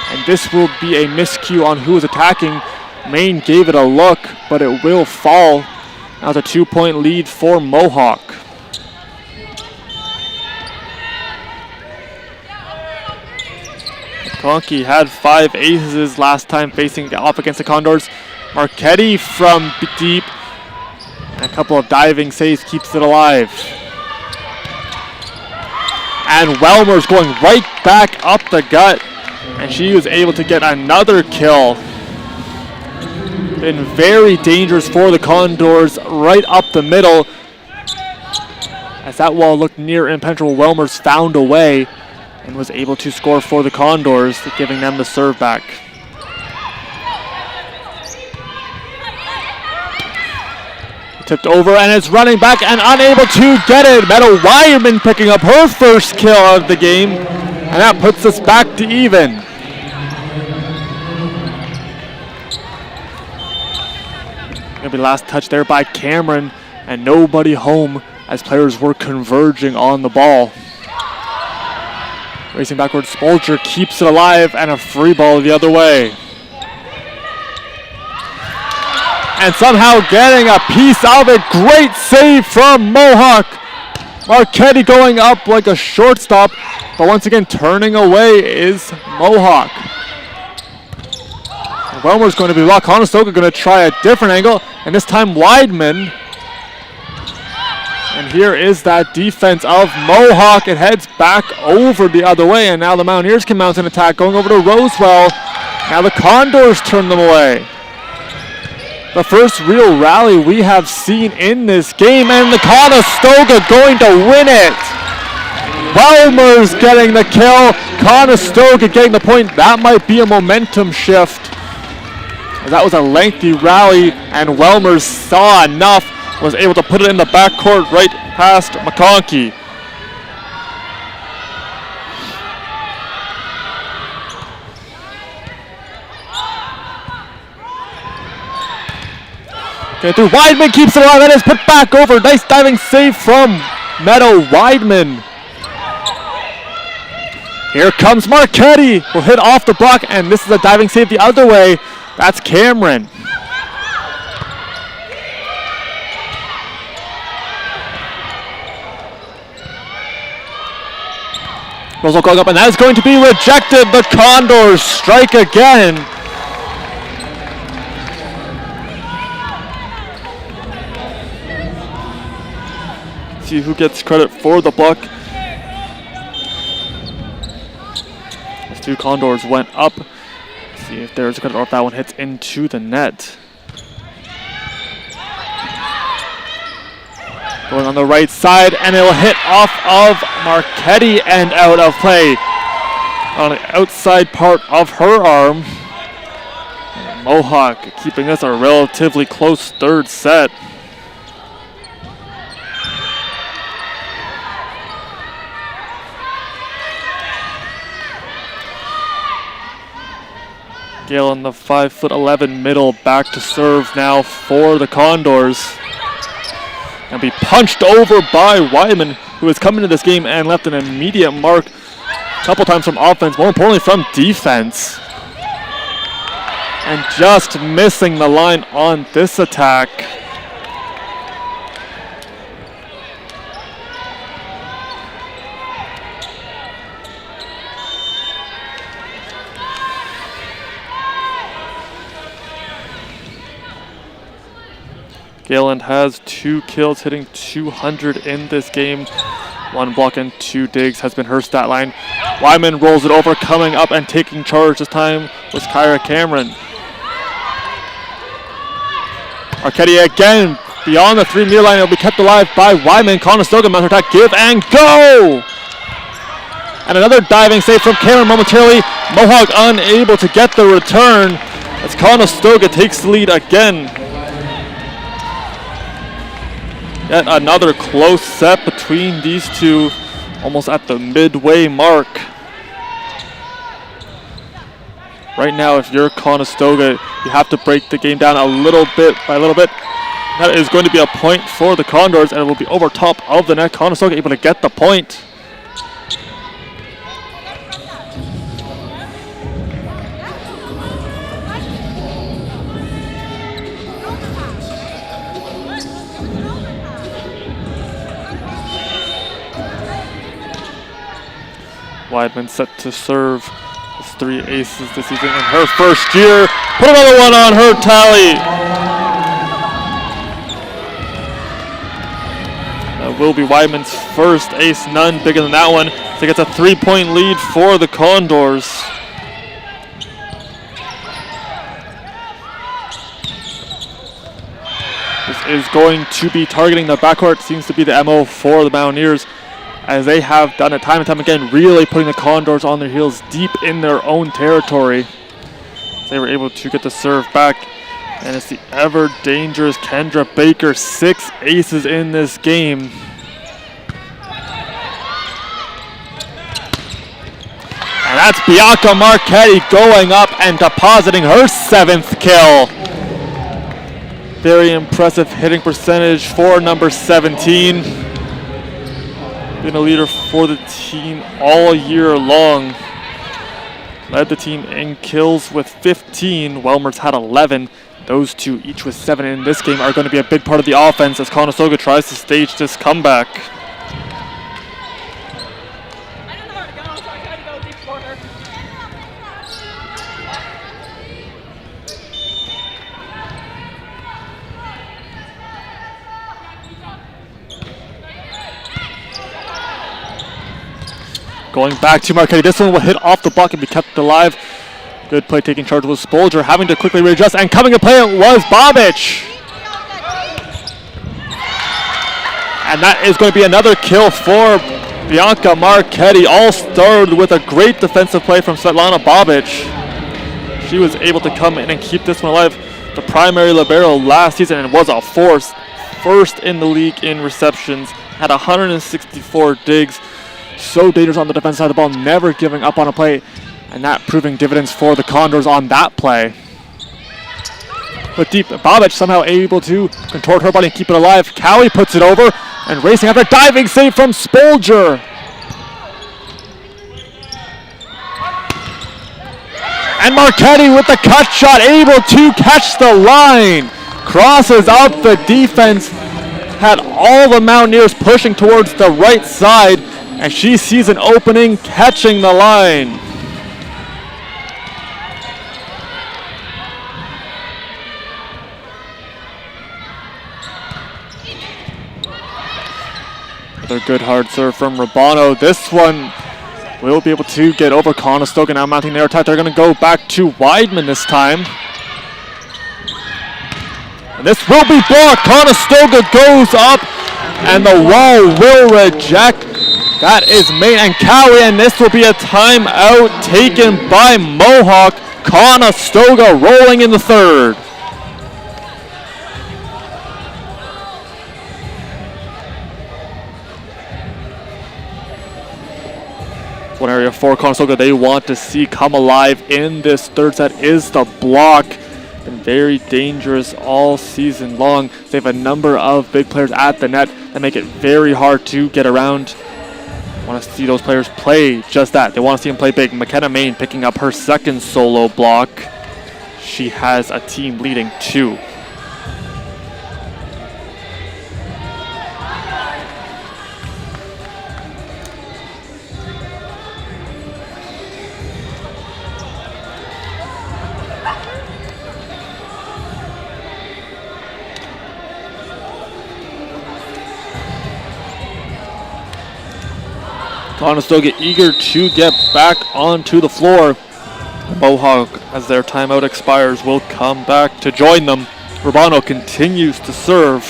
And this will be a miscue on who is attacking. Maine gave it a look, but it will fall. Now it's a 2-point lead for Mohawk. McConkey had 5 aces last time facing off against the Condors. Marchetti from deep. And a couple of diving saves keeps it alive. And Welmer's going right back up the gut. And she was able to get another kill. Been very dangerous for the Condors right up the middle. As that wall looked near impenetrable, Welmer's found a way and was able to score for the Condors, giving them the serve back. Tipped over and it's running back and unable to get it. Meadow Weidman picking up her first kill of the game, and that puts us back to even. Gonna be last touch there by Cameron, and nobody home as players were converging on the ball. Racing backwards, Spolcher keeps it alive, and a free ball the other way. And somehow getting a piece of it. Great save from Mohawk. Marchetti going up like a shortstop, but once again turning away is Mohawk. Welmer's going to be blocked. Conestoga going to try a different angle, and this time Weidman. And here is that defense of Mohawk. It heads back over the other way, and now the Mountaineers can mount an attack going over to Rosewell. Now the Condors turn them away. The first real rally we have seen in this game, and the Conestoga going to win it. Welmer's getting the kill. Conestoga getting the point. That might be a momentum shift. That was a lengthy rally, and Welmer saw enough. Was able to put it in the backcourt right past McConkey. Okay, through Weidman keeps it alive, and it's put back over. Nice diving save from Meadow Weidman. Here comes Marchetti. Will hit off the block, and this is a diving save the other way. That's Cameron. Russell going up, and that is going to be rejected. The Condors strike again. See who gets credit for the block. Those two Condors went up. See if there's credit or if that one hits into the net. Going on the right side, and it will hit off of Marchetti and out of play on the outside part of her arm. And Mohawk keeping this a relatively close third set. Gale in the 5'11" middle, back to serve now for the Condors. And be punched over by Wyman, who has come into this game and left an immediate mark a couple times from offense, more importantly from defense. And just missing the line on this attack. Galen has 2 kills, hitting 200 in this game. 1 block and 2 digs has been her stat line. Wyman rolls it over, coming up and taking charge this time was Kyra Cameron. Arquette again, beyond the 3-meter line. It'll be kept alive by Wyman. Conestoga mounts attack, give and go! And another diving save from Cameron momentarily. Mohawk unable to get the return as Conestoga takes the lead again. Yet another close set between these two, almost at the midway mark. Right now, if you're Conestoga, you have to break the game down a little bit by little bit. That is going to be a point for the Condors, and it will be over top of the net. Conestoga able to get the point. Weidman set to serve his 3 aces this season in her first year. Put another one on her tally. That will be Weidman's first ace, none bigger than that one. So he gets a 3-point lead for the Condors. This is going to be targeting the backcourt. Seems to be the MO for the Mountaineers, as they have done it time and time again, really putting the Condors on their heels deep in their own territory. They were able to get the serve back, and it's the ever dangerous Kendra Baker, 6 aces in this game. And that's Bianca Marchetti going up and depositing her 7th kill. Very impressive hitting percentage for number 17. Been a leader for the team all year long. Led the team in kills with 15. Welmer's had 11. Those two, each with 7 in this game, are going to be a big part of the offense as Conestoga tries to stage this comeback. Going back to Marchetti. This one will hit off the block and be kept alive. Good play taking charge was Spolger, having to quickly readjust, and coming to play it was Bobic. And that is going to be another kill for Bianca Marchetti. All started with a great defensive play from Svetlana Bobic. She was able to come in and keep this one alive. The primary libero last season and was a force. First in the league in receptions, had 164 digs. So dangerous on the defensive side of the ball, never giving up on a play, and that proving dividends for the Condors on that play. But deep, Bobic somehow able to contort her body and keep it alive. Cowie puts it over, and racing after a diving save from Spolger. And Marchetti with the cut shot, able to catch the line. Crosses out the defense, had all the Mountaineers pushing towards the right side, And she sees an opening, catching the line. Another good hard serve from Rubano. This one will be able to get over Conestoga. Now mounting their attack. They're going to go back to Weidman this time. And this will be blocked. Conestoga goes up and the wall will reject. That is Maine and Cowie, and this will be a timeout taken by Mohawk. Conestoga rolling in the third. One area for Conestoga they want to see come alive in this third set is the block. Been very dangerous all season long. They have a number of big players at the net that make it very hard to get around. Want to see those players play just that. They want to see them play big. McKenna Main picking up her second solo block. She has a team leading 2. Conestoga eager to get back onto the floor. Mohawk, as their timeout expires, will come back to join them. Rubano continues to serve.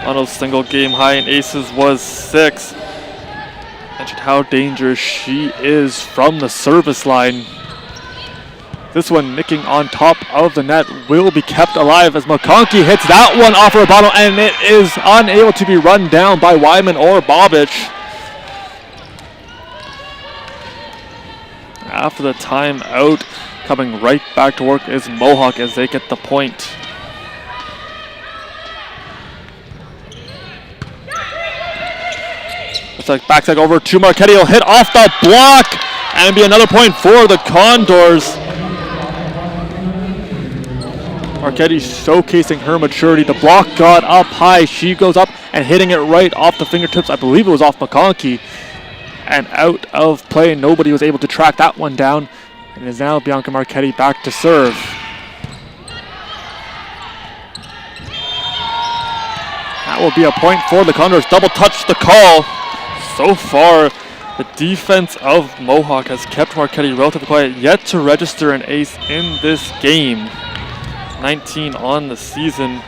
Rubano's single game high in aces was 6. Mentioned how dangerous she is from the service line. This one nicking on top of the net will be kept alive as McConkey hits that one off of Rubano, and it is unable to be run down by Wyman or Bobich. After the timeout, coming right back to work is Mohawk as they get the point. Looks like backside over to Marchetti. He'll hit off the block and be another point for the Condors. Marchetti showcasing her maturity. The block got up high. She goes up and hitting it right off the fingertips. I believe it was off McConkey. And out of play. Nobody was able to track that one down. And it is now Bianca Marchetti back to serve. That will be a point for the Condors. Double touch the call. So far, the defense of Mohawk has kept Marchetti relatively quiet, yet to register an ace in this game. 19 on the season.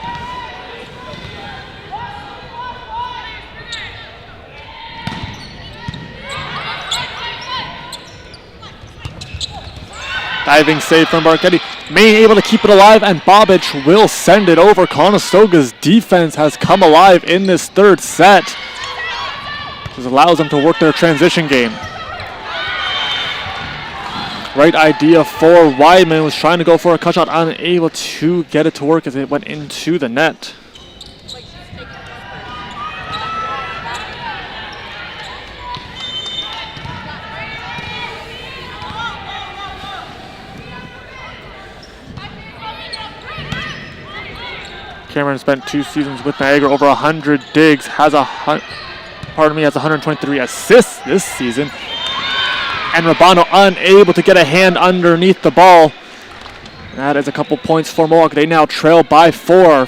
Diving save from Marchetti. Main able to keep it alive, and Bobich will send it over. Conestoga's defense has come alive in this third set. This allows them to work their transition game. Right idea for Weidman, was trying to go for a cut shot, unable to get it to work as it went into the net. Cameron spent 2 seasons with Niagara, over 100 digs, has 123 assists this season. And Rubano unable to get a hand underneath the ball. That is a couple points for Mohawk. They now trail by 4.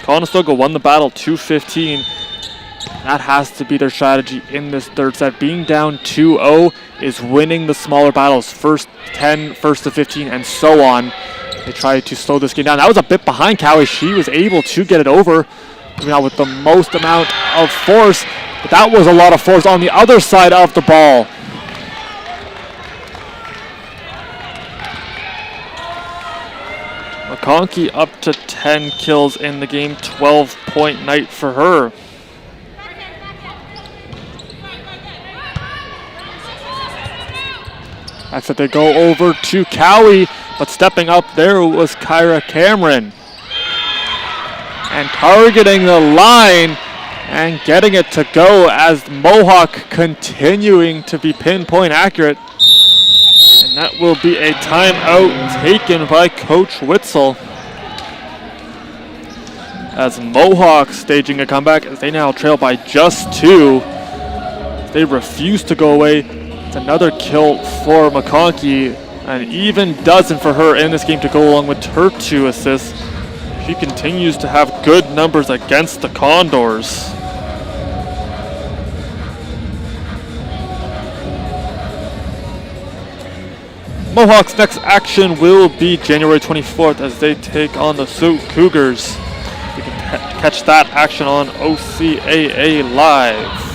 Conestoga won the battle 2-15. That has to be their strategy in this third set. Being down 2-0 is winning the smaller battles. First 10, first to 15, and so on. They try to slow this game down. That was a bit behind Cowie. She was able to get it over. Moving out with the most amount of force. But that was a lot of force on the other side of the ball. McConkey up to 10 kills in the game, 12-point night for her. That's it, they go over to Cowie, but stepping up there was Kyra Cameron. And targeting the line and getting it to go as Mohawk continuing to be pinpoint accurate. And that will be a timeout taken by Coach Witzel. as Mohawk staging a comeback as they now trail by just 2. They refuse to go away. It's another kill for McConkey, an even dozen for her in this game to go along with her 2 assists. She continues to have good numbers against the Condors. Mohawk's next action will be January 24th as they take on the Sioux Cougars. You can catch that action on OCAA Live.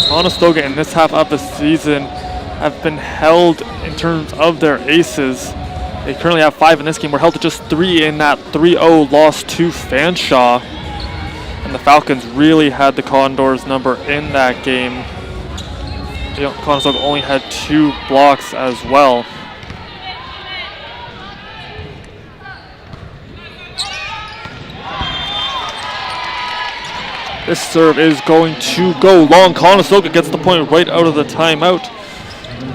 Conestoga in this half of the season have been held in terms of their aces. They currently have 5 in this game. We're held to just 3 in that 3-0 loss to Fanshawe. And the Falcons really had the Condors number in that game. Conestoga only had 2 blocks as well. This serve is going to go long. Conestoga gets the point right out of the timeout.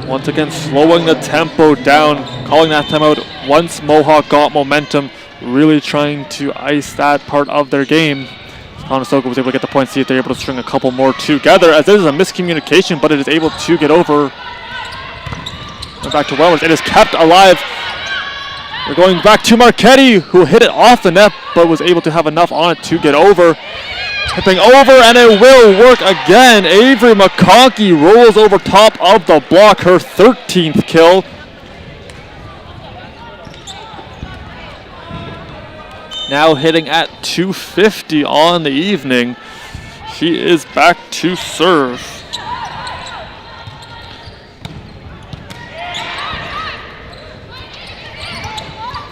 Once again, slowing the tempo down, calling that timeout once Mohawk got momentum, really trying to ice that part of their game. Conestoga was able to get the point, see if they're able to string a couple more together, as this is a miscommunication, but it is able to get over. And back to Wellers. It is kept alive. We're going back to Marchetti, who hit it off the net, but was able to have enough on it to get over. Tipping over, and it will work again. Avery McConkey rolls over top of the block, her 13th kill. Now hitting at 250 on the evening. She is back to serve.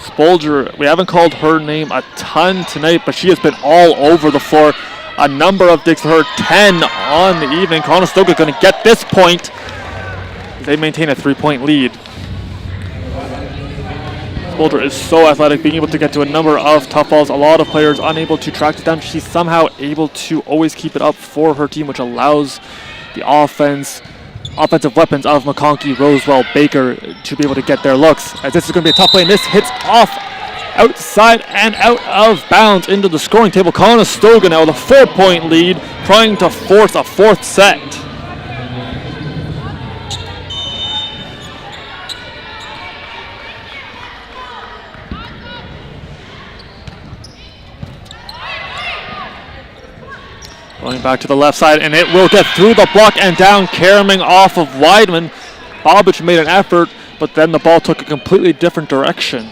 Spolger, we haven't called her name a ton tonight, but she has been all over the floor. A number of digs for her, 10 on the evening. Conestoga going to get this point. They maintain a 3-point lead. Spolger is so athletic, being able to get to a number of tough balls. A lot of players unable to track it down. She's somehow able to always keep it up for her team, which allows the offensive weapons of McConkey, Rosewell, Baker to be able to get their looks. As this is going to be a tough play, and this hits off outside and out of bounds into the scoring table. Conestoga now with a 4-point lead, trying to force a 4th set. Going back to the left side, and it will get through the block and down, caroming off of Weidman. Bobic made an effort, but then the ball took a completely different direction.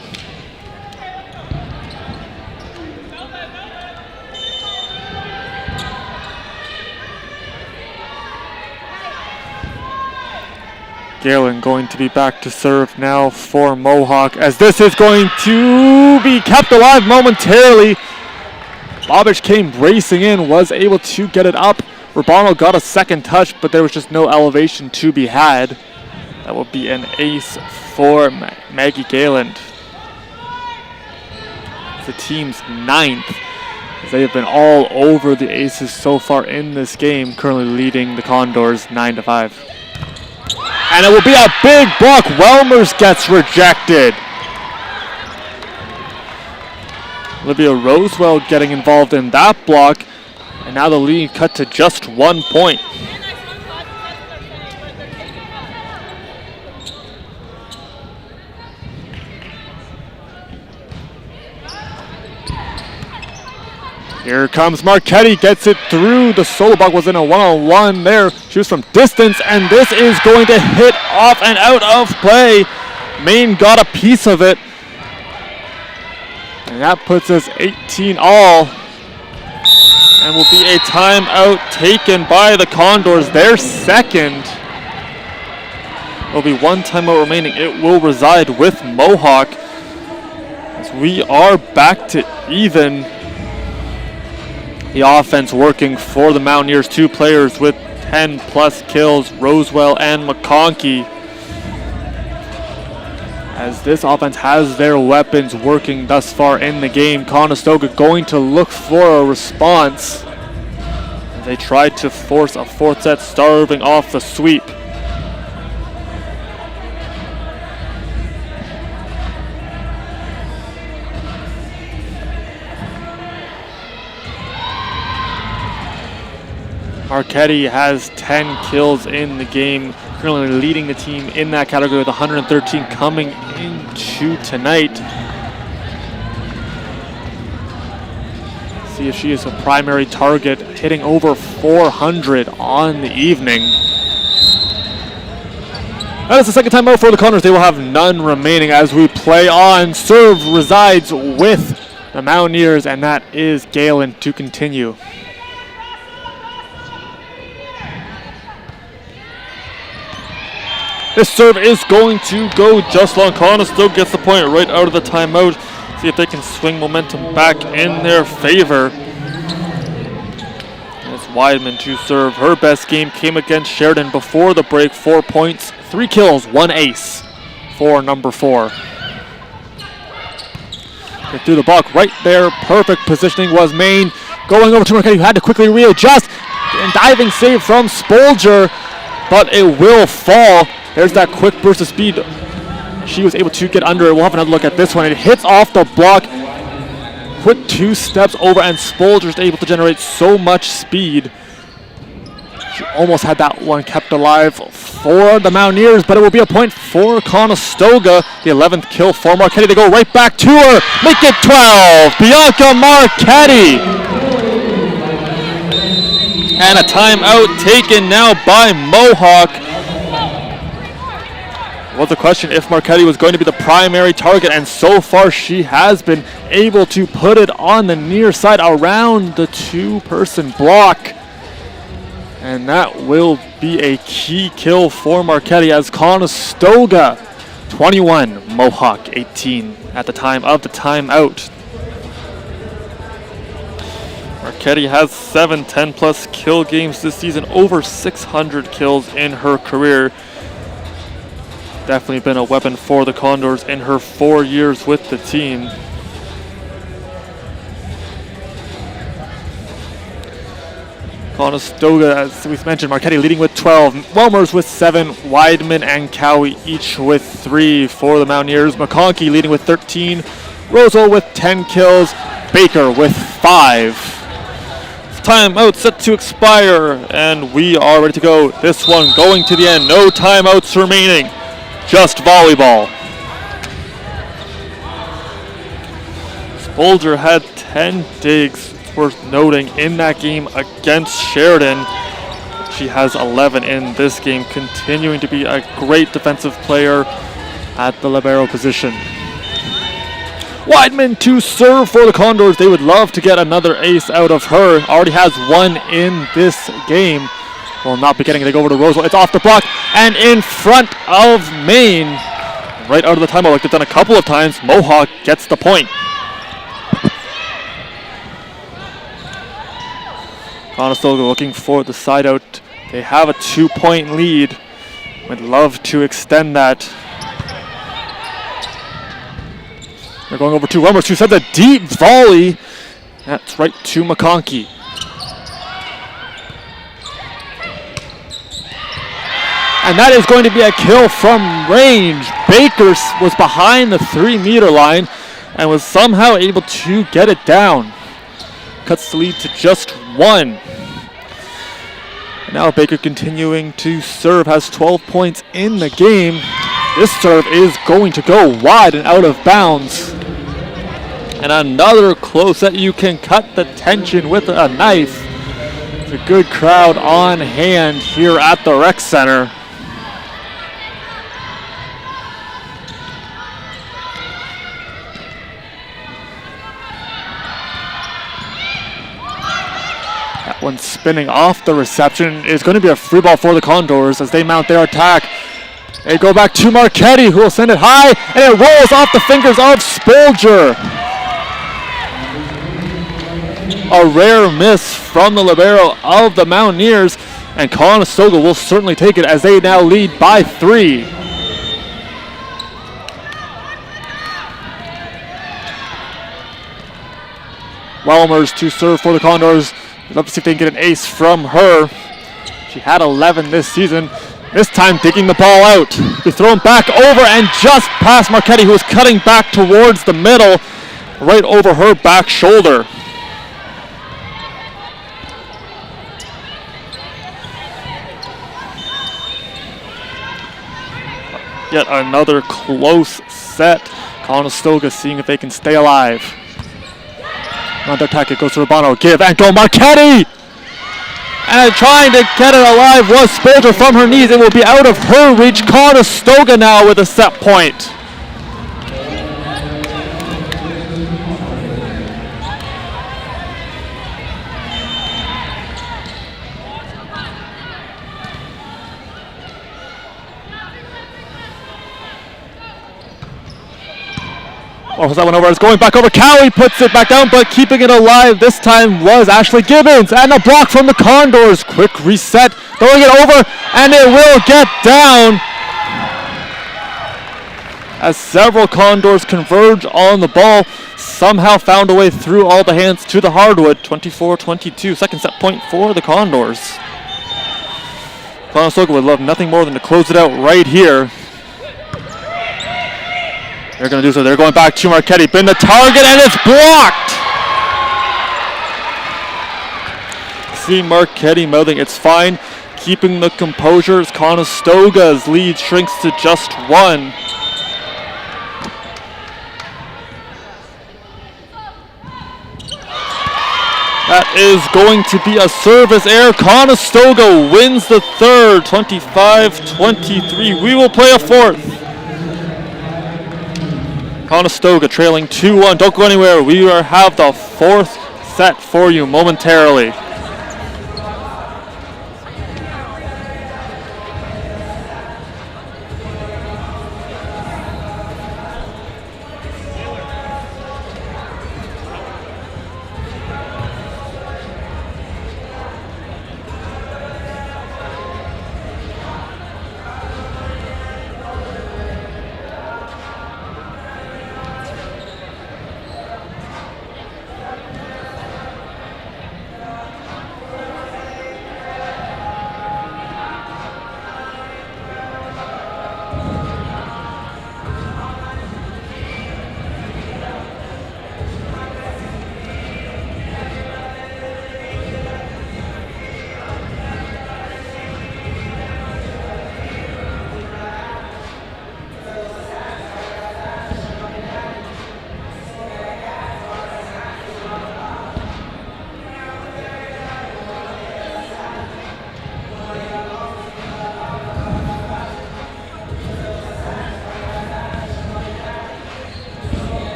Galen going to be back to serve now for Mohawk, as this is going to be kept alive momentarily. Bobic came racing in, was able to get it up. Urbano got a second touch, but there was just no elevation to be had. That will be an ace for Maggie Galen. It's the team's 9th, as they have been all over the aces so far in this game, currently leading the Condors 9-5. And it will be a big block. Welmers gets rejected. Olivia Rosewell getting involved in that block. And now the lead cut to just 1 point. Here comes Marchetti, gets it through. The solo block was in a one-on-one there. Shoots from distance, and this is going to hit off and out of play. Maine got a piece of it. And that puts us 18 all. And will be a timeout taken by the Condors, their second. There'll be 1 timeout remaining. It will reside with Mohawk, as we are back to even. The offense working for the Mountaineers, 2 players with 10+ kills, Rosewell and McConkey. As this offense has their weapons working thus far in the game, Conestoga going to look for a response. They tried to force a 4th set, starving off the sweep. Marchetti has 10 kills in the game, currently leading the team in that category with 113 coming into tonight. See if she is a primary target, hitting over 400 on the evening. That is the second time out for the Condors. They will have none remaining as we play on. Serve resides with the Mountaineers, and that is Galen to continue. This serve is going to go just long. Conestoga gets the point right out of the timeout. See if they can swing momentum back in their favor. And it's Weidman to serve. Her best game came against Sheridan before the break. 4 points, 3 kills, 1 ace for number 4. Get through the block right there. Perfect positioning was Maine. Going over to Marchetti, who had to quickly readjust. And diving save from Spolger, but it will fall. There's that quick burst of speed. She was able to get under it. We'll have another look at this one. It hits off the block. Quick 2 steps over, and Spolger's able to generate so much speed. She almost had that one kept alive for the Mountaineers, but it will be a point for Conestoga. The 11th kill for Marchetti. They go right back to her. Make it 12. Bianca Marchetti. And a timeout taken now by Mohawk. Was the question if Marchetti was going to be the primary target, and so far she has been able to put it on the near side around the 2-person block. And that will be a key kill for Marchetti as Conestoga 21, Mohawk 18 at the time of the timeout. Marchetti has 7 10-plus kill games this season, over 600 kills in her career. Definitely been a weapon for the Condors in her 4 years with the team. Conestoga, as we mentioned, Marchetti leading with 12, Welmers with 7, Weidman and Cowie each with 3 for the Mountaineers. McConkey leading with 13, Rosal with 10 kills, Baker with 5. Timeout set to expire, and we are ready to go. This one going to the end. No timeouts remaining. Just volleyball. Spolger had 10 digs, it's worth noting, in that game against Sheridan. She has 11 in this game, continuing to be a great defensive player at the libero position. Weidman to serve for the Condors. They would love to get another ace out of her. Already has 1 in this game. Will not be getting it over to Rosewell. It's off the block and in front of Maine. Right out of the timeout, like they've done a couple of times. Mohawk gets the point. Conestoga looking for the side out. They have a 2-point lead. Would love to extend that. They're going over to Welmers, who sends a deep volley. That's right to McConkey. And that is going to be a kill from range. Baker was behind the 3-meter line and was somehow able to get it down. Cuts the lead to just 1. And now Baker continuing to serve, has 12 points in the game. This serve is going to go wide and out of bounds. And another close set. You can cut the tension with a knife. It's a good crowd on hand here at the rec center. That one spinning off the reception is going to be a free ball for the Condors as they mount their attack. They go back to Marchetti, who will send it high, and it rolls off the fingers of Spolger. A rare miss from the libero of the Mountaineers, and Conestoga will certainly take it as they now lead by 3. Welmers to serve for the Condors. We'd love to see if they can get an ace from her. She had 11 this season. This time digging the ball out. Be thrown back over and just past Marchetti, who was cutting back towards the middle, right over her back shoulder. Yet another close set. Conestoga seeing if they can stay alive. Another attack, it goes to Urbano. Give and go Marchetti! And trying to get it alive was Spolter from her knees. It will be out of her reach. Conestoga now with a set point. Oh, that one over. It's going back over. Cowie puts it back down, but keeping it alive this time was Ashley Gibbons. And a block from the Condors. Quick reset. Throwing it over, and it will get down. As several Condors converge on the ball, somehow found a way through all the hands to the hardwood. 24-22. Second set point for the Condors. Conestoga would love nothing more than to close it out right here. They're going to do so. They're going back to Marchetti. Been the target, and it's blocked! See Marchetti mouthing, it's fine. Keeping the composure as Conestoga's lead shrinks to just one. That is going to be a service error. Conestoga wins the third, 25-23. We will play a fourth. Conestoga trailing 2-1. Don't go anywhere. We have the fourth set for you momentarily.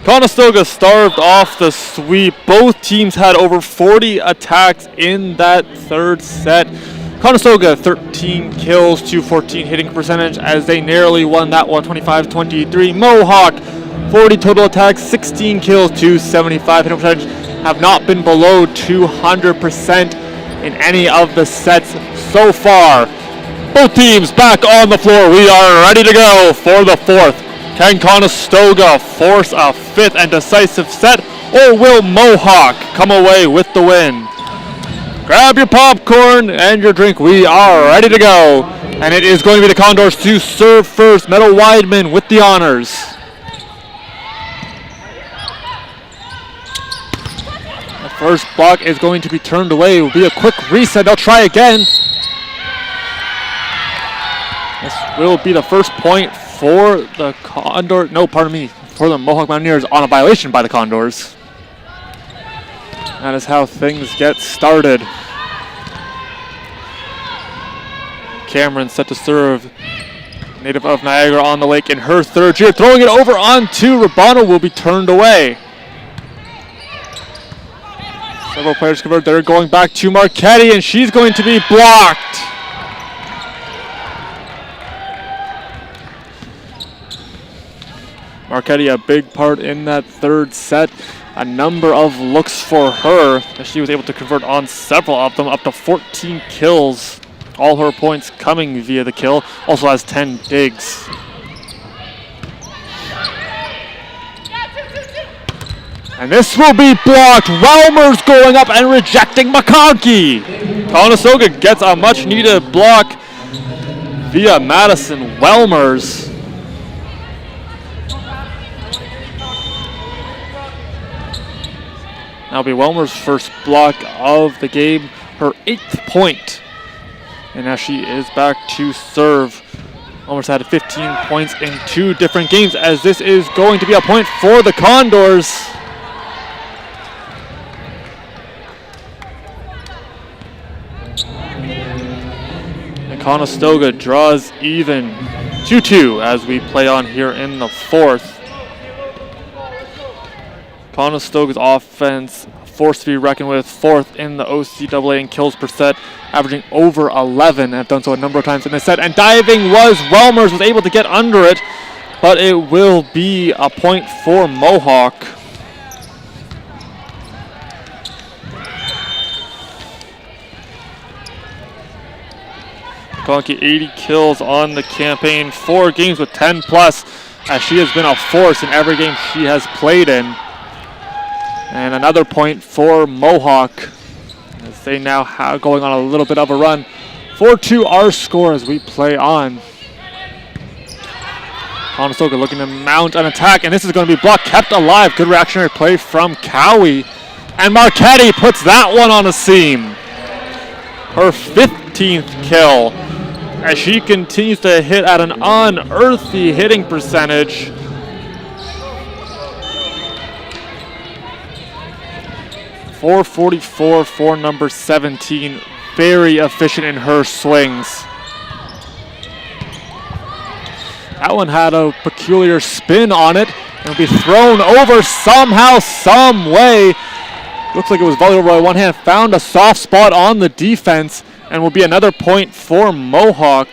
Conestoga starved off the sweep. Both teams had over 40 attacks in that third set. Conestoga 13 kills to 14 hitting percentage as they narrowly won that one 25-23. Mohawk 40 total attacks, 16 kills to 75 hitting percentage. Have not been below 200% in any of the sets so far. Both teams back on the floor. We are ready to go for the fourth. Can Conestoga force a fifth and decisive set, or will Mohawk come away with the win? Grab your popcorn and your drink. We are ready to go. And it is going to be the Condors to serve first. Meadow Weidman with the honors. First block is going to be turned away. It will be a quick reset. They'll try again. This will be the first point for the Condors. No, pardon me. For the Mohawk Mountaineers on a violation by the Condors. That is how things get started. Cameron set to serve. Native of Niagara on the lake in her third year. Throwing it over onto Rabano will be turned away. Several players convert. They're going back to Marchetti, and she's going to be blocked. Marchetti, a big part in that third set. A number of looks for her, as she was able to convert on several of them, up to 14 kills. All her points coming via the kill. Also has 10 digs. And this will be blocked. Welmer's going up and rejecting McConkey. Conestoga gets a much needed block via Madison Welmers. That'll be Welmer's first block of the game, her 8th point. And now she is back to serve. Welmer's had 15 points in 2 different games, as this is going to be a point for the Condors. And Conestoga draws even 2-2 as we play on here in the 4th. Conestoga's offense, forced to be reckoned with, 4th in the OCAA in kills per set, averaging over 11, and have done so a number of times in this set. And diving was Welmers, was able to get under it, but it will be a point for Mohawk. McConkey 80 kills on the campaign, 4 games with 10 plus, as she has been a force in every game she has played in. And another point for Mohawk, as they now have going on a little bit of a run. 4-2 our score as we play on. Conestoga looking to mount an attack, and this is going to be blocked, kept alive. Good reactionary play from Cowie. And Marchetti puts that one on a seam. Her 15th kill, as she continues to hit at an unearthly hitting percentage. .444 for number 17. Very efficient in her swings. That one had a peculiar spin on it. It'll be thrown over somehow, some way. Looks like it was volleyed over by one hand. Found a soft spot on the defense, and will be another point for Mohawk.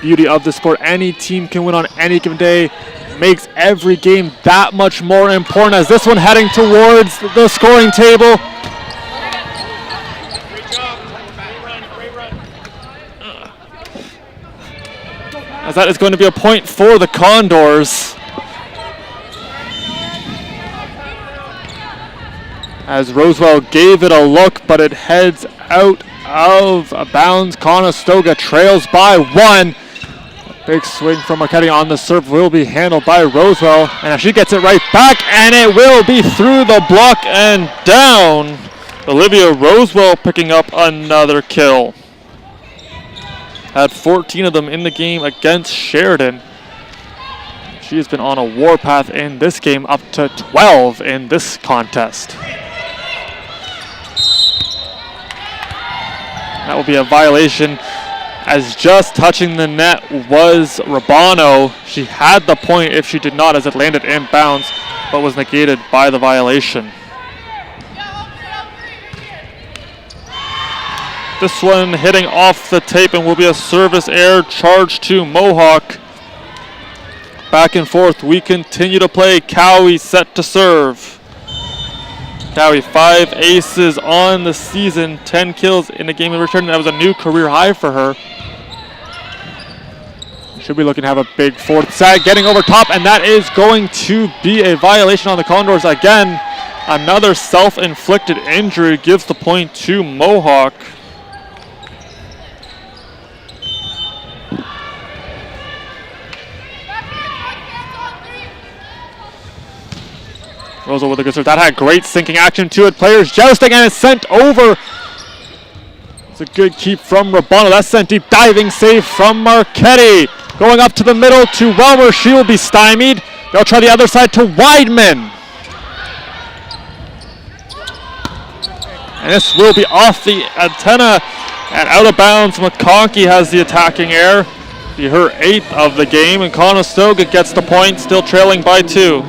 Beauty of the sport, any team can win on any given day, makes every game that much more important, as this one heading towards the scoring table. As that is going to be a point for the Condors. As Rosewell gave it a look, but it heads out of bounds. Conestoga trails by 1. Big swing from Marchetti on the serve will be handled by Rosewell, and she gets it right back, and it will be through the block and down. Olivia Rosewell picking up another kill. Had 14 of them in the game against Sheridan. She has been on a warpath in this game, up to 12 in this contest. That will be a violation, as just touching the net was Rabano. She had the point if she did not, as it landed inbounds, but was negated by the violation. This one hitting off the tape and will be a service error charge to Mohawk. Back and forth, we continue to play. Cowie set to serve. Cowie, 5 aces on the season, 10 kills in a game of return. That was a new career high for her. Should be looking to have a big 4th set, getting over top, and that is going to be a violation on the Condors again. Another self-inflicted injury gives the point to Mohawk. Rosa with a good serve. That had great sinking action to it. Players jousting, and it's sent over. It's a good keep from Rabano. That's sent deep. Diving save from Marchetti. Going up to the middle to Welmer. She will be stymied. They'll try the other side to Weidman. And this will be off the antenna and out of bounds. McConkey has the attacking air. Be her 8th of the game, and Conestoga gets the point, still trailing by 2.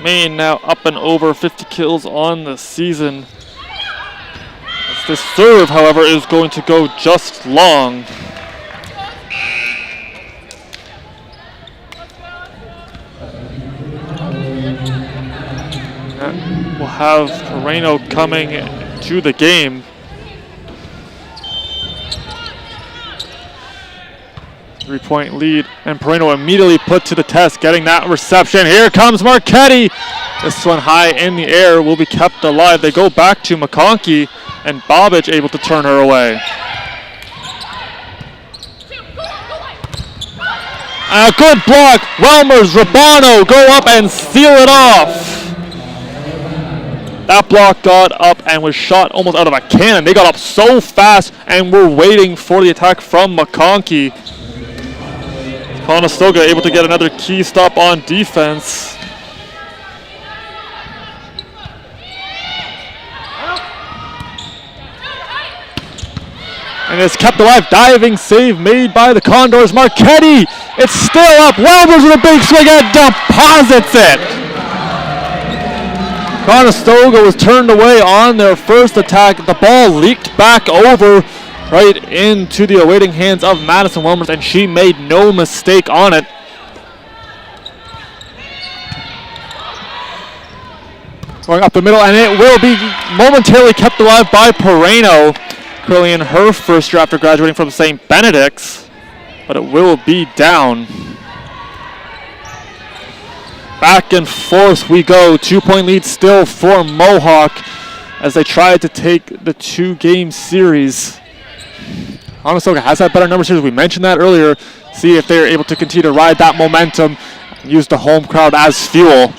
Maine now up and over 50 kills on the season. This serve, however, is going to go just long. We'll have Moreno coming to the game. Three-point lead, and Moreno immediately put to the test, getting that reception. Here comes Marchetti. This one high in the air will be kept alive. They go back to McConkey, and Bobic able to turn her away. A good block. Welmers, Rabano go up and seal it off. That block got up and was shot almost out of a cannon. They got up so fast and were waiting for the attack from McConkey. Conestoga able to get another key stop on defense. And it's kept alive. Diving save made by the Condors. Marchetti, it's still up. Welmers with a big swing and deposits it. Conestoga was turned away on their first attack. The ball leaked back over right into the awaiting hands of Madison Welmers, and she made no mistake on it. Going up the middle, and it will be momentarily kept alive by Moreno, currently in her first year after graduating from St. Benedict's, but it will be down. Back and forth we go. 2-point lead still for Mohawk as they try to take the 2-game series. Conestoga has had better numbers here. We mentioned that earlier. See if they're able to continue to ride that momentum and use the home crowd as fuel.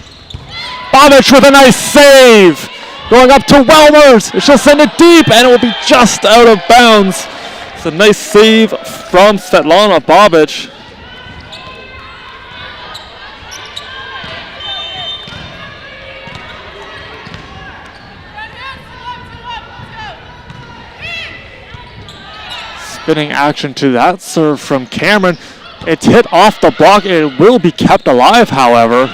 Bobic with a nice save. Going up to Welmers. She'll send it deep, and it will be just out of bounds. It's a nice save from Svetlana Bobic. Spinning action to that serve from Cameron. It's hit off the block. It will be kept alive, however.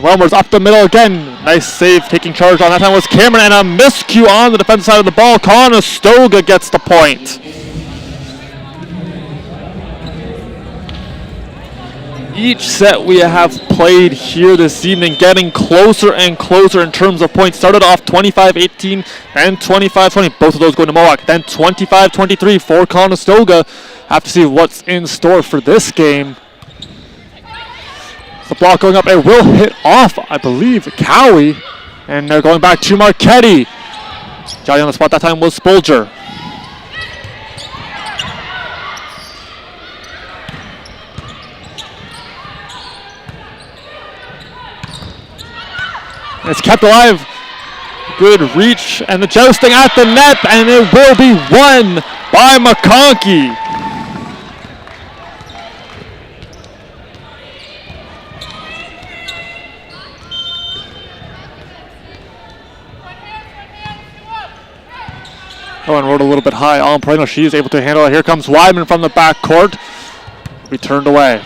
Welmers up the middle again. Nice save, taking charge on that time was Cameron, and a miscue on the defensive side of the ball. Conestoga gets the point. Each set we have played here this evening getting closer and closer in terms of points. Started off 25-18 and 25-20. Both of those going to Mohawk. Then 25-23 for Conestoga. Have to see what's in store for this game. The block going up. It will hit off, I believe, Cowie. And they're going back to Marchetti. Jolly on the spot that time was Spolger. It's kept alive. Good reach and the jousting at the net, and it will be won by McConkey. Oh, and rode a little bit high on Moreno. She is able to handle it. Here comes Weidman from the back court. We turned away.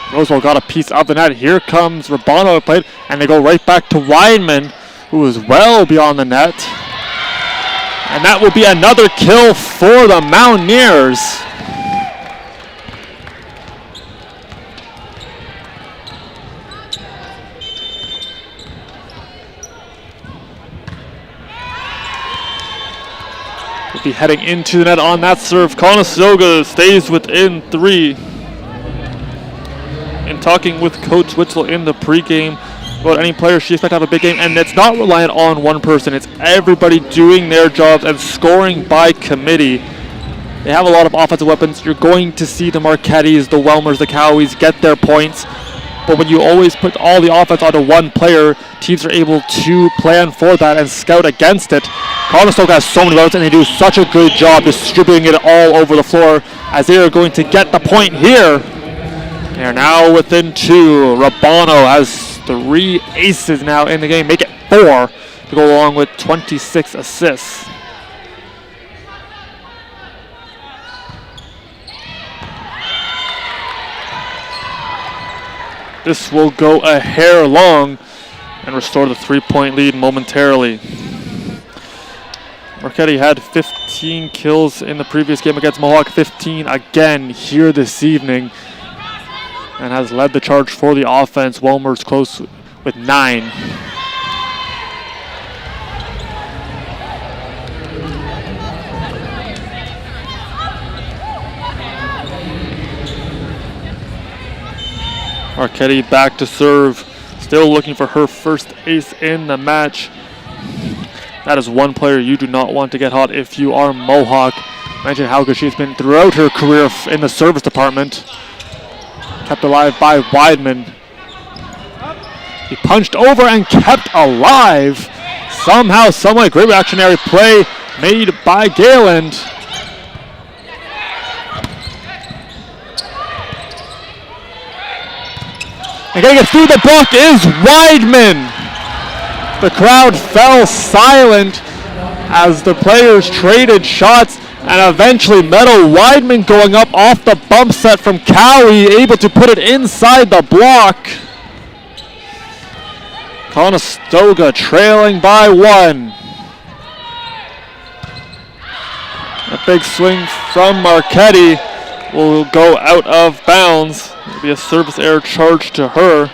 Rosewell got a piece of the net. Here comes Rabano played, and they go right back to Weidman, who is well beyond the net. And that will be another kill for the Mountaineers. Will be heading into the net on that serve. Conestoga stays within 3. In talking with Coach Witzel in the pregame, about any player, she expects to have a big game, and it's not reliant on one person. It's everybody doing their jobs and scoring by committee. They have a lot of offensive weapons. You're going to see the Marquettis, the Welmers, the Cowies get their points. But when you always put all the offense onto one player, teams are able to plan for that and scout against it. Conestoga has so many votes, and they do such a good job distributing it all over the floor as they are going to get the point here. They are now within 2. Rabano has 3 aces now in the game, make it 4 to go along with 26 assists. This will go a hair long and restore the 3-point lead momentarily. Marchetti had 15 kills in the previous game against Mohawk, 15 again here this evening, and has led the charge for the offense. Welmer's close with 9. Marchetti back to serve, still looking for her first ace in the match. That is one player you do not want to get hot if you are Mohawk. Mention how good she's been throughout her career in the service department. Kept alive by Weidman. He punched over and kept alive. Somehow, someway, great reactionary play made by Gayland. And getting it through the block is Weidman. The crowd fell silent as the players traded shots, and eventually Meadow Weidman going up off the bump set from Cowie, able to put it inside the block. Conestoga trailing by 1. A big swing from Marchetti will go out of bounds. It'll be a service error charge to her.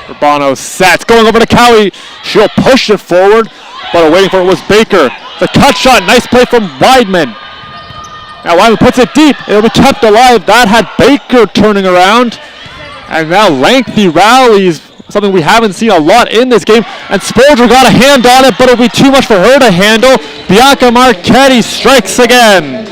Urbano sets, going over to Cowie. She'll push it forward, but waiting for it was Baker. The cut shot, nice play from Weidman. Now Weidman puts it deep. It'll be kept alive. That had Baker turning around. And now lengthy rallies, something we haven't seen a lot in this game. And Spolger got a hand on it, but it'll be too much for her to handle. Bianca Marchetti strikes again.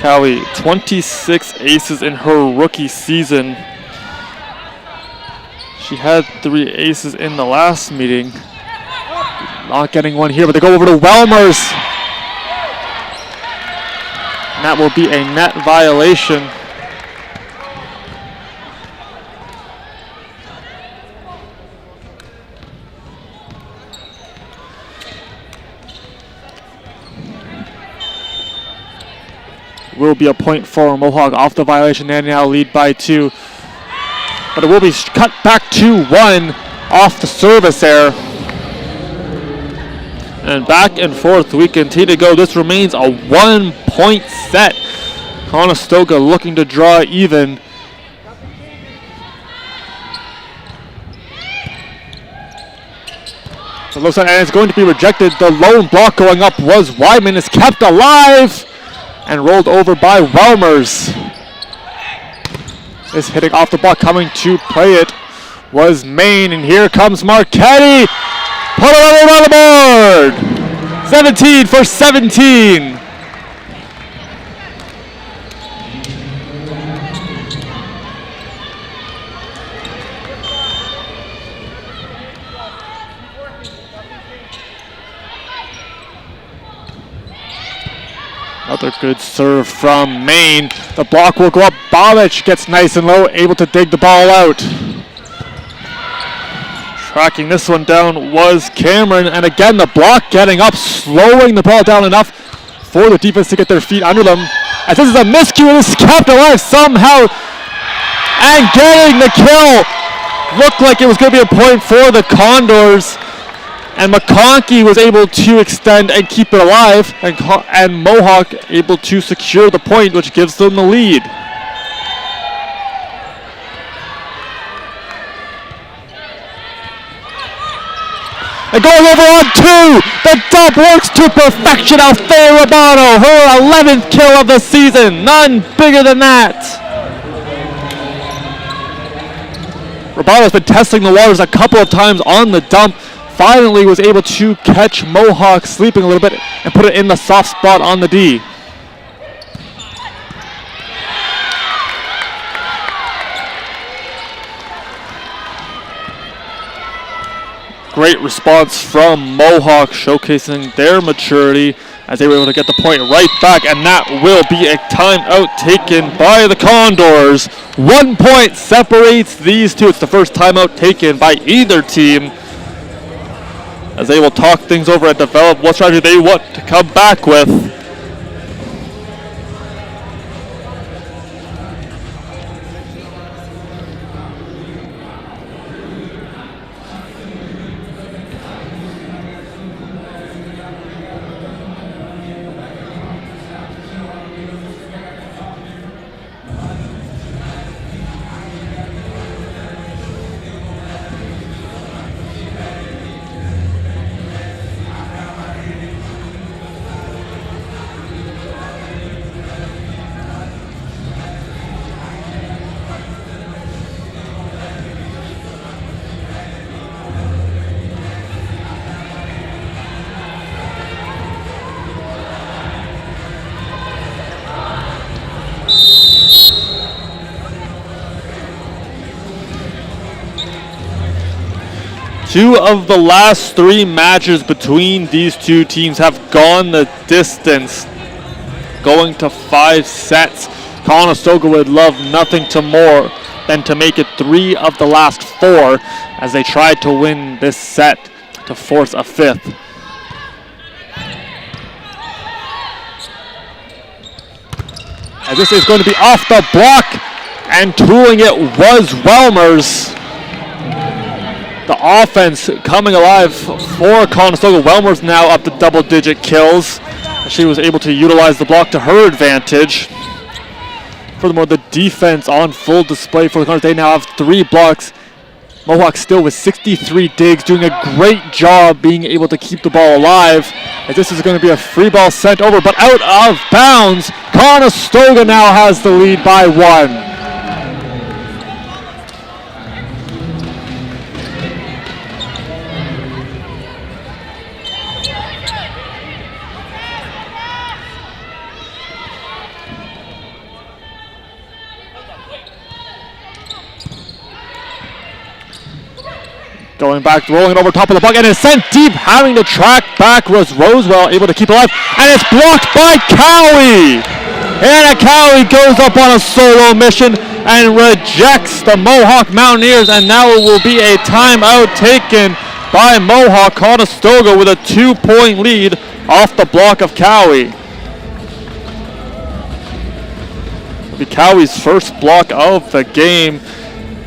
Cowie, 26 aces in her rookie season. She had 3 aces in the last meeting. Not getting one here, but they go over to Welmers. And that will be a net violation. Will be a point for Mohawk off the violation. They now lead by 2. But it will be cut back to 1 off the service error. And back and forth we continue to go. This remains a 1-point set. Conestoga looking to draw even. It looks like, and it's going to be rejected. The lone block going up was Weidman. Is kept alive and rolled over by Welmers. Is hitting off the block, coming to play it was Maine, and here comes Marchetti. Put it on the board. 17 for 17. Another good serve from Maine. The block will go up. Bobic gets nice and low, able to dig the ball out. Tracking this one down was Cameron, and again the block getting up, slowing the ball down enough for the defense to get their feet under them. As this is a miscue, and this is kept alive somehow, and getting the kill. Looked like it was going to be a point for the Condors, and McConkey was able to extend and keep it alive, and Mohawk able to secure the point, which gives them the lead. And going over on 2. The dump works to perfection. Althea Romano, her 11th kill of the season. None bigger than that. Romano's been testing the waters a couple of times on the dump. Finally was able to catch Mohawk sleeping a little bit and put it in the soft spot on the D. Great response from Mohawk, showcasing their maturity as they were able to get the point right back, and that will be a timeout taken by the Condors. 1 point separates these two. It's the first timeout taken by either team, as they will talk things over and develop what strategy they want to come back with. Two of the last 3 matches between these two teams have gone the distance, going to 5 sets. Conestoga would love nothing to more than to make it 3 of the last 4 as they tried to win this set to force a 5th. As this is going to be off the block, and tooling it was Welmers. The offense coming alive for Conestoga. Welmers now up to double-digit kills. She was able to utilize the block to her advantage. Furthermore, the defense on full display for the Condors. They now have 3 blocks. Mohawk still with 63 digs, doing a great job being able to keep the ball alive. As this is going to be a free ball sent over, but out of bounds. Conestoga now has the lead by 1. Going back, rolling it over top of the puck, and it's sent deep, having to track back was Rosewell, able to keep it alive, and it's blocked by Cowie! Anna Cowie goes up on a solo mission and rejects the Mohawk Mountaineers, and now it will be a timeout taken by Mohawk. Conestoga with a 2-point lead off the block of Cowie. It'll be Cowie's first block of the game,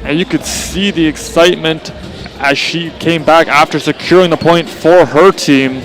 and you could see the excitement as she came back after securing the point for her team.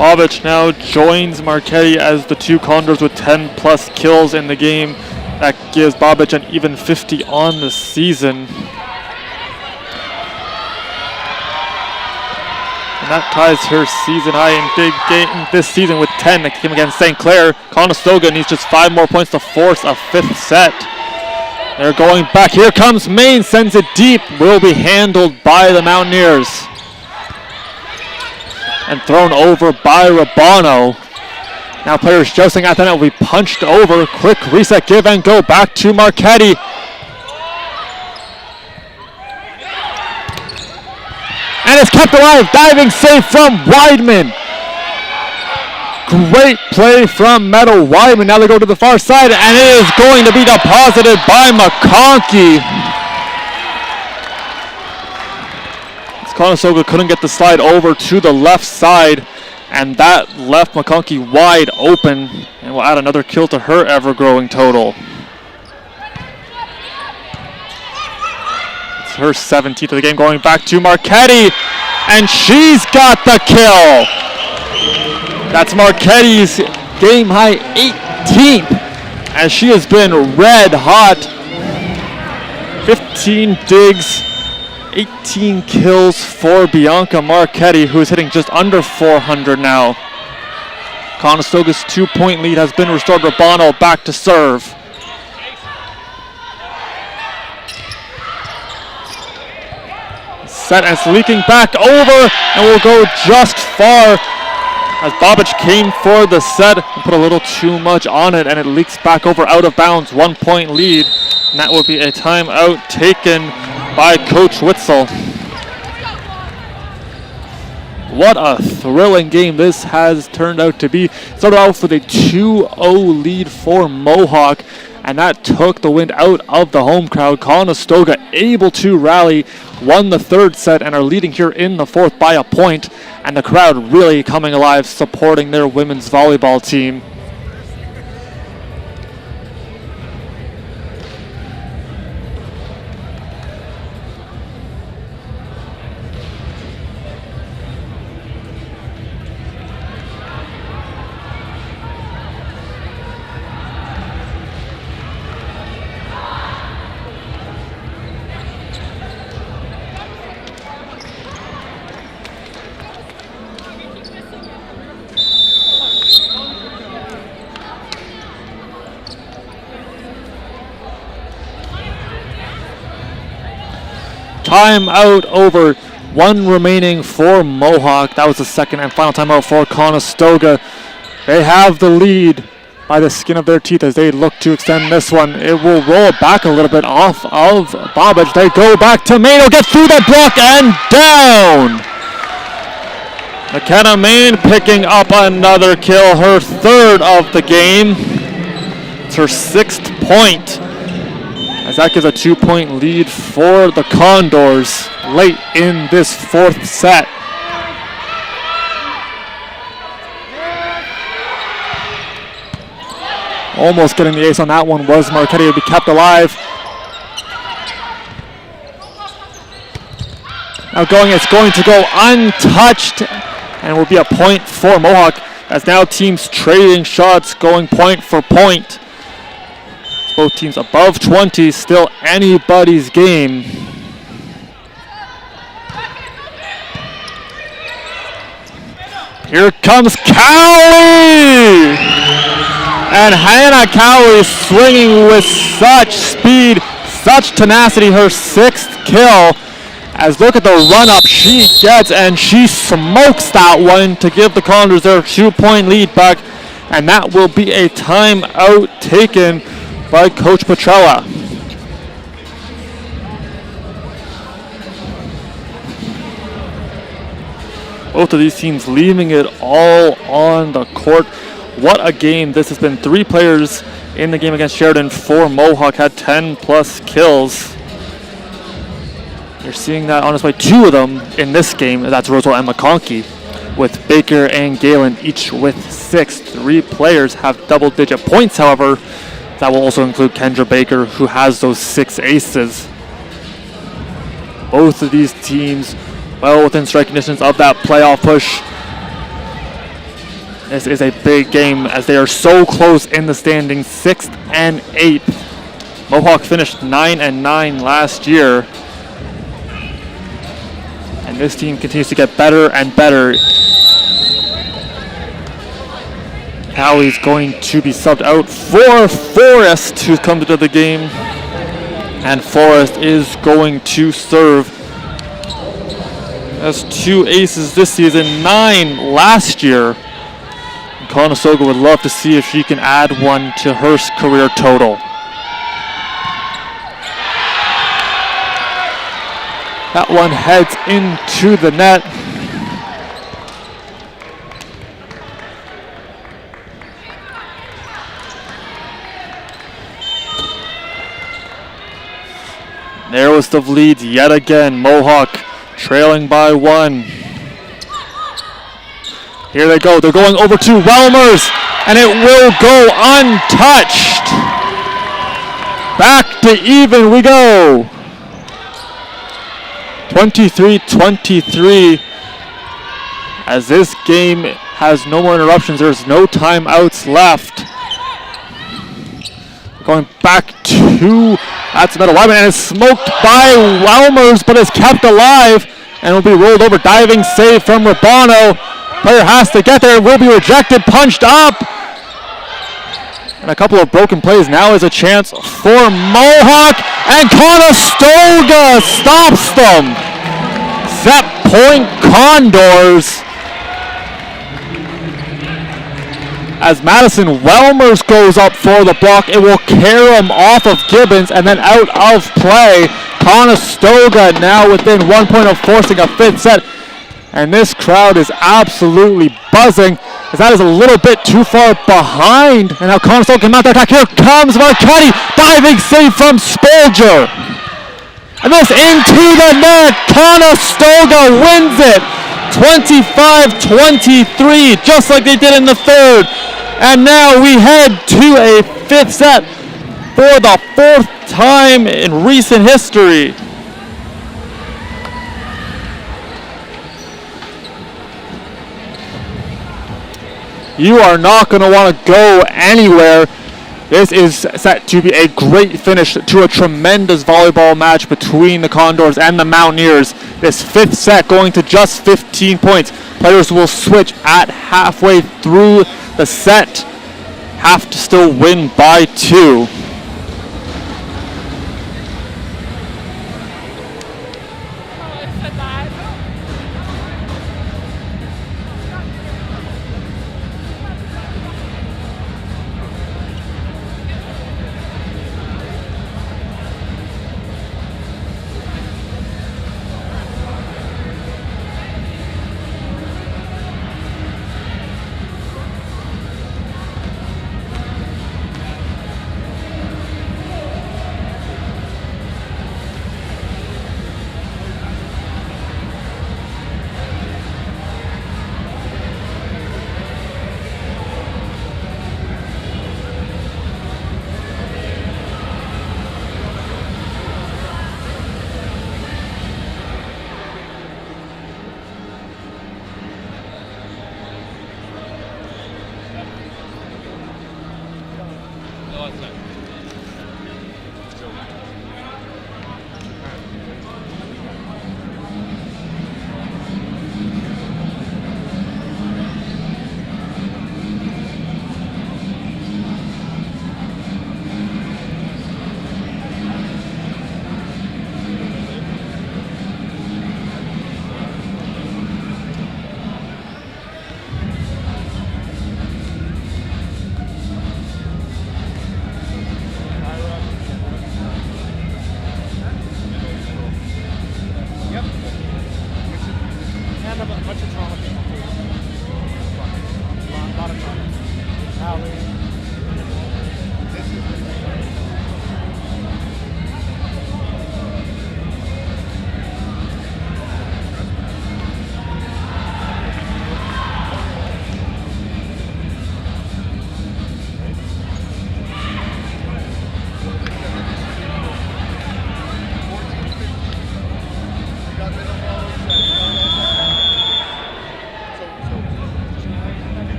Bobic now joins Marchetti as the 2 Condors with 10 plus kills in the game. That gives Bobic an even 50 on the season. And that ties her season high in big game this season with 10 that came against St. Clair. Conestoga needs just 5 more points to force a 5th set. They're going back. Here comes Maine, sends it deep. Will be handled by the Mountaineers. And thrown over by Rabano. Now players jousting at the net will be punched over. Quick reset, give and go back to Marchetti. is kept alive. Diving save from Weidman. Great play from Meadow Weidman. Now they go to the far side, and it is going to be deposited by McConkey. Conestoga couldn't get the slide over to the left side, and that left McConkey wide open and will add another kill to her ever-growing total. It's her 17th of the game, going back to Marchetti, and she's got the kill. That's Marchetti's game-high 18th, as she has been red hot. 15 digs, 18 kills for Bianca Marchetti, who is hitting just under 400 now. Conestoga's 2-point lead has been restored. Rabano back to serve. Set, and it's leaking back over, and will go just far as Bobic came for the set and put a little too much on it, and it leaks back over out of bounds. 1-point lead, and that will be a timeout taken by Coach Witzel. What a thrilling game this has turned out to be. Started off with a 2-0 lead for Mohawk, and that took the wind out of the home crowd. Conestoga able to rally, won the third set, and are leading here in the fourth by a point, and the crowd really coming alive, supporting their women's volleyball team. Timeout over, one remaining for Mohawk. That was the second and final timeout for Conestoga. They have the lead by the skin of their teeth as they look to extend this one. It will roll back a little bit off of Bobic. They go back to Maine. Will get through the block and down. McKenna Maine picking up another kill, her third of the game. It's her 6th point, as that gives a 2-point lead for the Condors late in this fourth set. Almost getting the ace on that one was Marchetti, to be kept alive. Now it's going to go untouched, and will be a point for Mohawk, as now teams trading shots, going point for point. Both teams above 20, still anybody's game. Here comes Cowley! And Hannah Cowley swinging with such speed, such tenacity, her 6th kill. As look at the run-up she gets, and she smokes that one to give the Condors their 2-point lead back. And that will be a timeout taken by Coach Petrella. Both of these teams leaving it all on the court. What a game this has been. 3 players in the game against Sheridan for Mohawk had 10+ kills. You're seeing that on display. 2 of them in this game. That's Roswell and McConkey, with Baker and Galen each with 6. 3 players have double-digit points, however. That will also include Kendra Baker, who has those 6 aces. Both of these teams well within striking distance of that playoff push. This is a big game as they are so close in the standings, 6th and 8th. Mohawk finished 9-9 last year. And this team continues to get better and better. Cowley's going to be subbed out for Forrest, who comes into the game. And Forrest is going to serve. Has 2 aces this season, 9 last year. And Conestoga would love to see if she can add one to her career total. That one heads into the net. There was the lead yet again. Mohawk trailing by 1. Here they go. They're going over to Welmers, and it will go untouched. Back to even we go. 23-23. As this game has no more interruptions, there's no timeouts left. Going back to, that's another lineman, and it's smoked by Welmers, but is kept alive and will be rolled over. Diving save from Rabano. Player has to get there, will be rejected, punched up. And a couple of broken plays. Now is a chance for Mohawk, and Conestoga stops them. Set point Condors. As Madison Welmers goes up for the block, it will carry him off of Gibbons and then out of play. Conestoga now within 1 point of forcing a 5th set. And this crowd is absolutely buzzing, as that is a little bit too far behind. And now Conestoga can mount their attack. Here comes Marchetti, diving save from Spolger. And this into the net. Conestoga wins it. 25-23, just like they did in the 3rd. And now we head to a 5th set for the 4th time in recent history. You are not going to want to go anywhere. This is set to be a great finish to a tremendous volleyball match between the Condors and the Mountaineers. This 5th set going to just 15 points. Players will switch at halfway through the set. Have to still win by 2.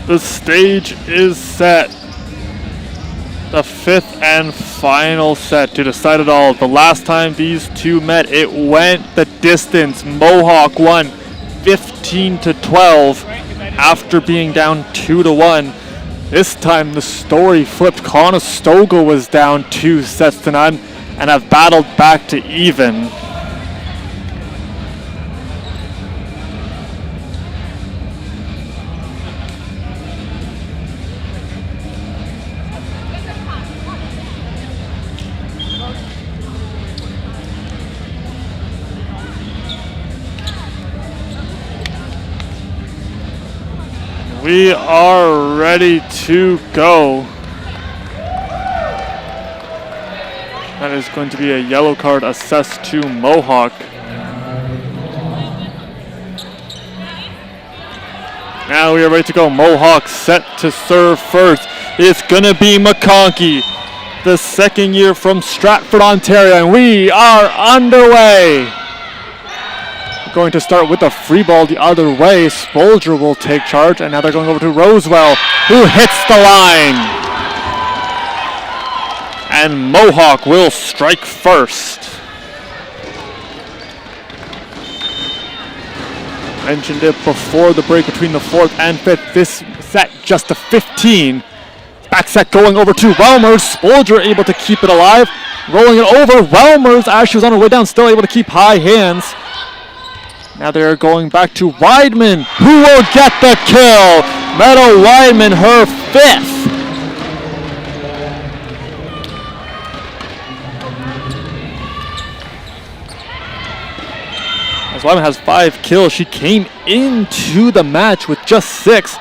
The stage is set. The fifth and final set to decide it all. The last time these two met, it went the distance. Mohawk won 15-12 after being down 2-1. This time the story flipped. Conestoga was down 2-0 and have battled back to even. We are ready to go. That is going to be a yellow card assessed to Mohawk. Now we are ready to go. Mohawk set to serve first. It's gonna be McConkey, the second year from Stratford, Ontario, and we are underway. Going to start with a free ball the other way. Spolger will take charge, and now they're going over to Rosewell, who hits the line. And Mohawk will strike first. Mentioned it before the break between the fourth and fifth. This set just to 15. Back set going over to Welmers. Spolger able to keep it alive. Rolling it over. Welmers, as she was on her way down, still able to keep high hands. Now they're going back to Weidman, who will get the kill. Meadow Weidman, her fifth. As Weidman has 5 kills, she came into the match with just 6,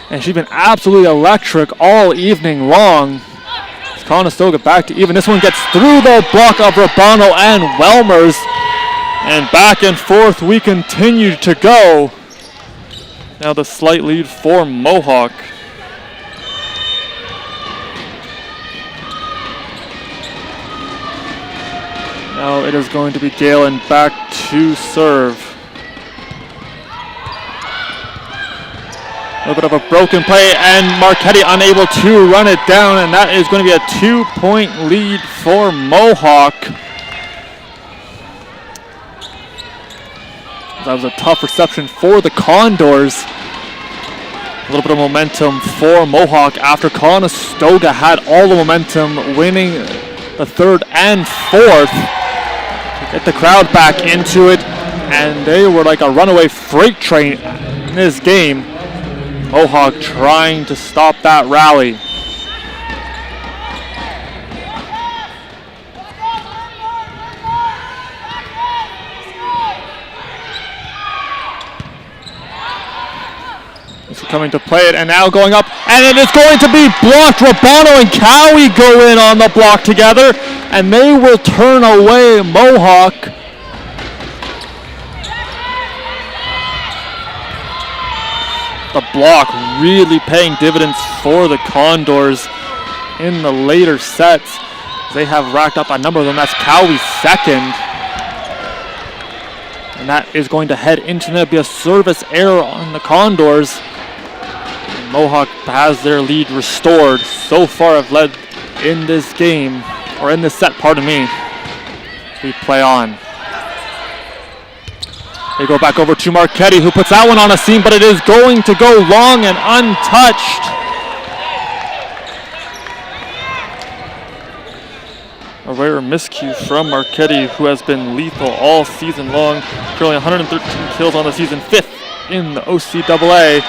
and she's been absolutely electric all evening long. As Conestoga back to even. This one gets through the block of Rabano and Welmers. And back and forth we continue to go. Now the slight lead for Mohawk. Now it is going to be Galen back to serve. A little bit of a broken play, and Marchetti unable to run it down, and that is going to be a 2-point lead for Mohawk. That was a tough reception for the Condors. A little bit of momentum for Mohawk after Conestoga had all the momentum, winning the third and fourth. Get the crowd back into it, and they were like a runaway freight train in this game. Mohawk trying to stop that rally. Coming to play it, and now going up, and it is going to be blocked. Rabano and Cowie go in on the block together, and they will turn away Mohawk. The block really paying dividends for the Condors in the later sets. They have racked up a number of them. That's Cowie's second. And that is going to head into there. Be a service error on the Condors. Mohawk has their lead restored. So far have led in this game, or in this set, pardon me. We play on. They go back over to Marchetti, who puts that one on a seam, but it is going to go long and untouched. A rare miscue from Marchetti, who has been lethal all season long. Currently 113 kills on the season, 5th in the OCAA.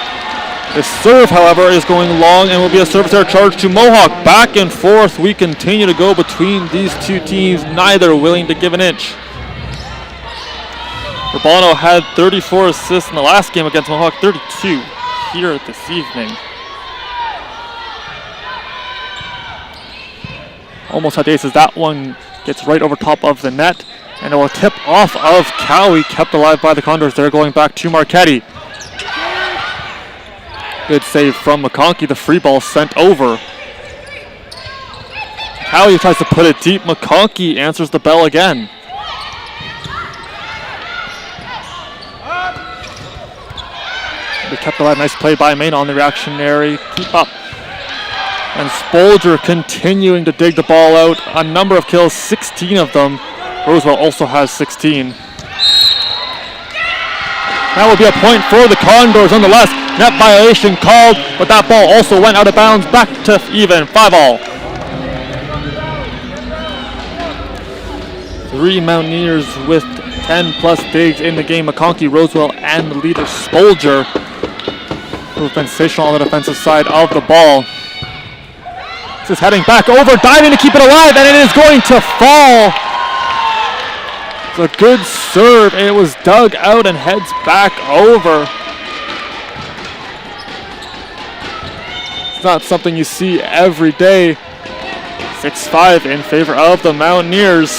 The serve, however, is going long and will be a service error charge to Mohawk. Back and forth we continue to go between these two teams, neither willing to give an inch. Urbano had 34 assists in the last game against Mohawk, 32 here this evening. Almost had aces. That one gets right over top of the net, and it will tip off of Cowie, kept alive by the Condors. They're going back to Marchetti. Good save from McConkey. The free ball sent over. Cowie tries to put it deep. McConkey answers the bell again. They kept alive. Nice play by Maine on the reactionary. Keep up. And Spolger continuing to dig the ball out. A number of kills, 16 of them. Roosevelt also has 16. That will be a point for the Condors nonetheless. Net violation called, but that ball also went out of bounds. Back to even, 5-all. 3 Mountaineers with 10 plus digs in the game. McConkey, Roosevelt, and the leader Spolger, who have been sensational on the defensive side of the ball. This is heading back over, diving to keep it alive, and it is going to fall. It's a good serve, and it was dug out and heads back over. It's not something you see every day. 6-5 in favor of the Mountaineers.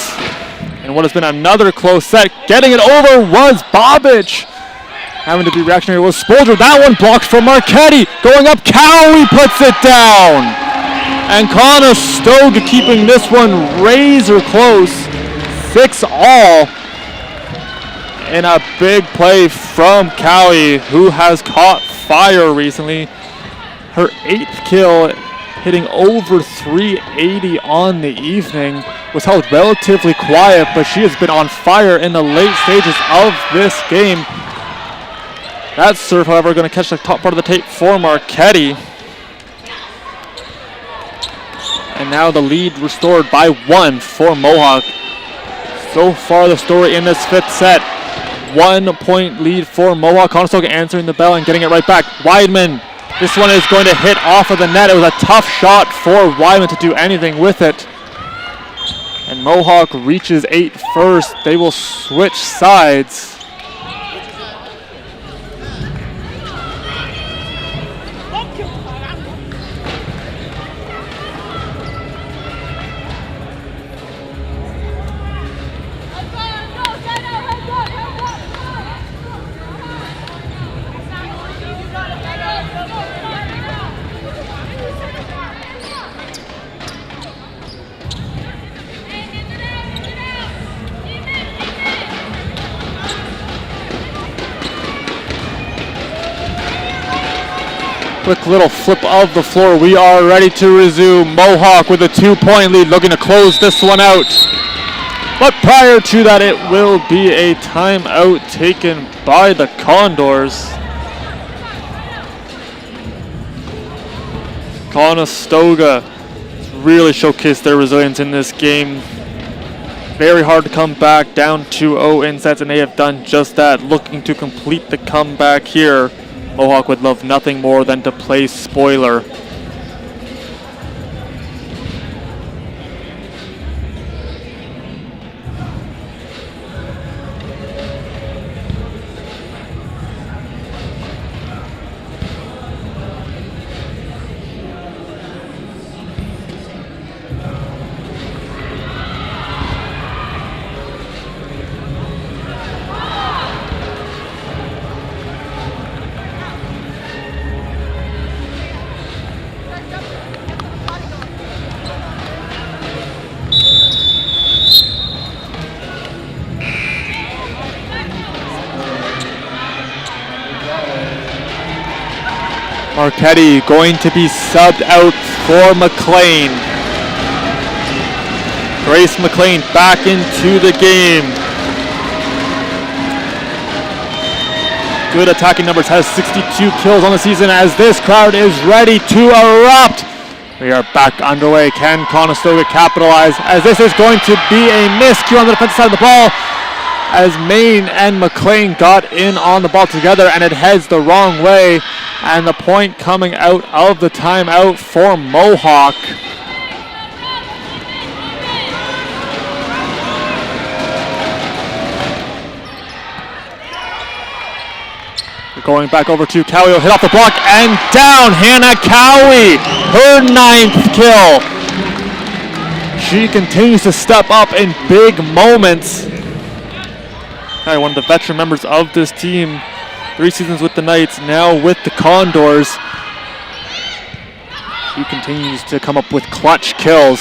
And what has been another close set, getting it over was Bobic. Having to be reactionary was Spolger. That one blocked from Marchetti. Going up, Cowie puts it down. And Conestoga keeping this one razor close. 6-all. And a big play from Cowie, who has caught fire recently. Her 8th kill, hitting over 380 on the evening. Was held relatively quiet, but she has been on fire in the late stages of this game. That serve, however, going to catch the top part of the tape for Marchetti. And now the lead restored by 1 for Mohawk. So far the story in this 5th set. 1 point lead for Mohawk. Conestoga answering the bell and getting it right back. Weidman. This one is going to hit off of the net. It was a tough shot for Weidman to do anything with it. And Mohawk reaches 8 first. They will switch sides. Quick little flip of the floor. We are ready to resume. Mohawk with a 2-point lead, looking to close this one out. But prior to that, it will be a timeout taken by the Condors. Conestoga really showcased their resilience in this game. Very hard to come back, down 2-0 in sets, and they have done just that, looking to complete the comeback here. Mohawk would love nothing more than to play spoiler. Marchetti going to be subbed out for McLean. Grace McLean back into the game. Good attacking numbers, has 62 kills on the season as this crowd is ready to erupt. We are back underway. Can Conestoga capitalize as this is going to be a miscue on the defensive side of the ball as Maine and McLean got in on the ball together and it heads the wrong way. And the point coming out of the timeout for Mohawk. We're going back over to Cowie, will hit off the block and down. Hannah Cowie, her 9th kill. She continues to step up in big moments. One of the veteran members of this team. 3 seasons with the Knights, now with the Condors. She continues to come up with clutch kills.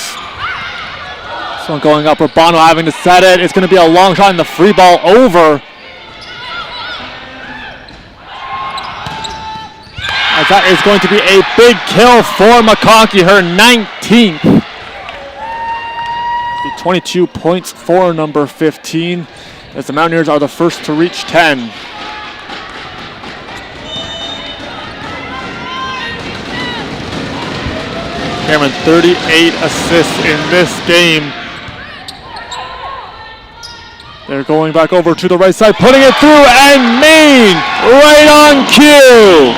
This one going up, Urbano having to set it. It's going to be a long shot and the free ball over. As that is going to be a big kill for McConkey, her 19th. 22 points for number 15, as the Mountaineers are the first to reach 10. Cameron, 38 assists in this game. They're going back over to the right side, putting it through, and Maine right on cue.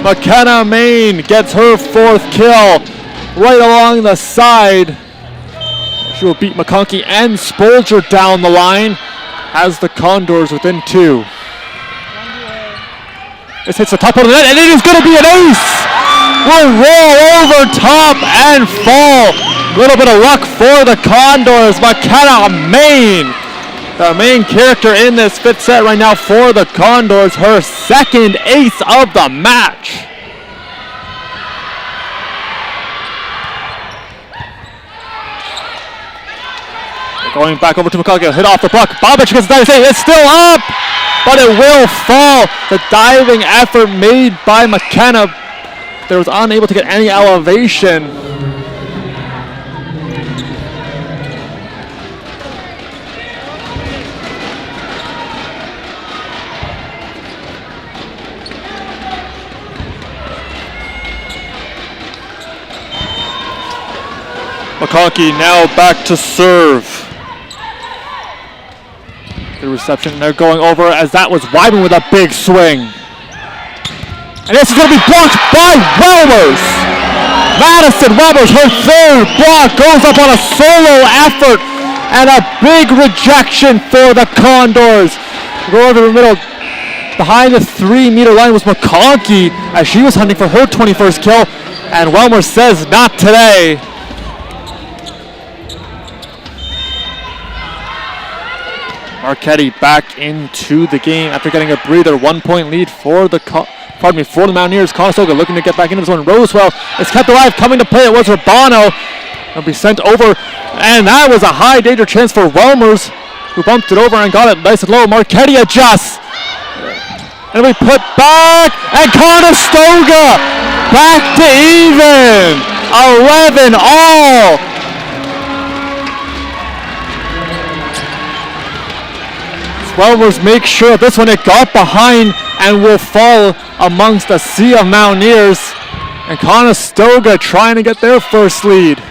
McKenna Maine gets her 4th kill right along the side. She will beat McConkey and Spolger down the line, has the Condors within 2. This hits the top of the net, and it is going to be an ace! Will roll over top and fall. A little bit of luck for the Condors. McKenna Maine, the main character in this 5th set right now for the Condors, her 2nd ace of the match. Going back over to McConkey, hit off the puck. Bobic gets the dive save. It's still up, but it will fall. The diving effort made by McKenna. There was unable to get any elevation. McConkey now back to serve. Good reception. They're going over as that was Wyman with a big swing. And this is going to be blocked by Welmers. Madison Welmers, her 3rd block, goes up on a solo effort. And a big rejection for the Condors. Go over the middle. Behind the 3-meter line was McConkey as she was hunting for her 21st kill. And Welmers says, not today. Marchetti back into the game after getting a breather. 1-point lead for the Mountaineers. Conestoga looking to get back into this one. Rosewell is kept alive. Coming to play, it was Urbano. It'll be sent over, and that was a high danger chance for Welmers, who bumped it over and got it nice and low. Marchetti adjusts, and we put back, and Conestoga back to even. 11 all. Welmers makes sure this one it got behind and will fall amongst a sea of Mountaineers. And Conestoga trying to get their first lead.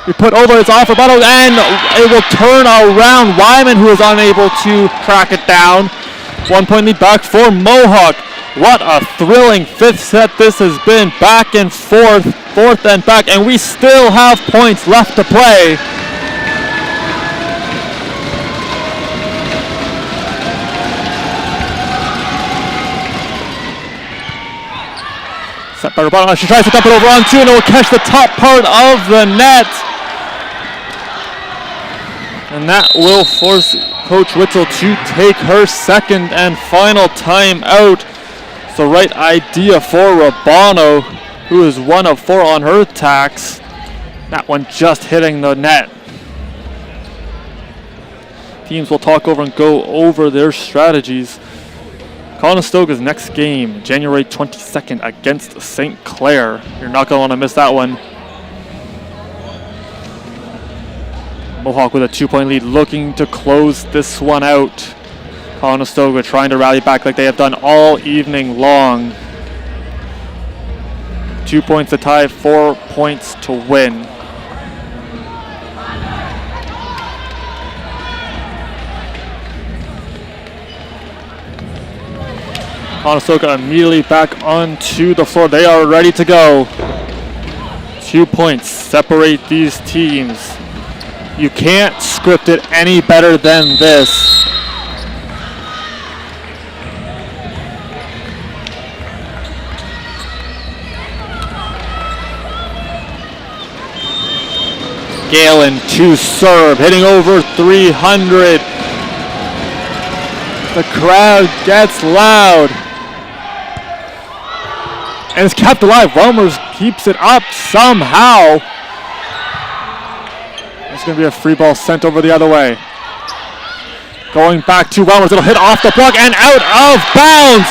We put over its offer battle and it will turn around. Wyman, who is unable to track it down. 1-point lead back for Mohawk. What a thrilling 5th set this has been. Back and forth, 4th and back, and we still have points left to play. Set by Urbano. She tries to dump it over on 2, and it will catch the top part of the net. And that will force Coach Witzel to take her 2nd and final time out. It's the right idea for Urbano, who is 1 of 4 on her attacks. That one just hitting the net. Teams will talk over and go over their strategies. Conestoga's next game, January 22nd against St. Clair. You're not going to want to miss that one. Mohawk with a 2-point lead, looking to close this one out. Conestoga trying to rally back like they have done all evening long. 2 points to tie, 4 points to win. Conestoga immediately back onto the floor. They are ready to go. 2 points separate these teams. You can't script it any better than this. Galen to serve, hitting over 300. The crowd gets loud. And it's kept alive. Welmers keeps it up somehow. It's going to be a free ball sent over the other way. Going back to Welmers. It'll hit off the block and out of bounds.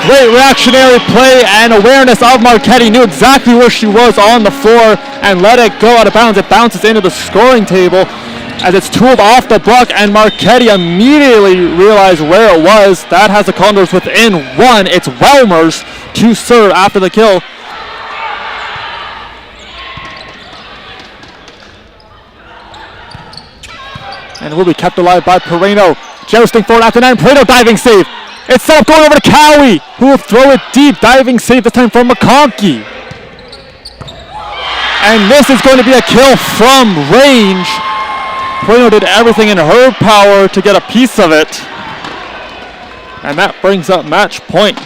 Great reactionary play and awareness of Marchetti. Knew exactly where she was on the floor and let it go out of bounds. It bounces into the scoring table as it's tooled off the block, and Marchetti immediately realized where it was. That has the Condors within one. It's Welmers to serve after the kill. And will be kept alive by Pereno. Jousting forward after 9. Pereno diving save. It's set up going over to Cowie, who will throw it deep. Diving save this time from McConkey. And this is going to be a kill from range. Pereno did everything in her power to get a piece of it. And that brings up match point.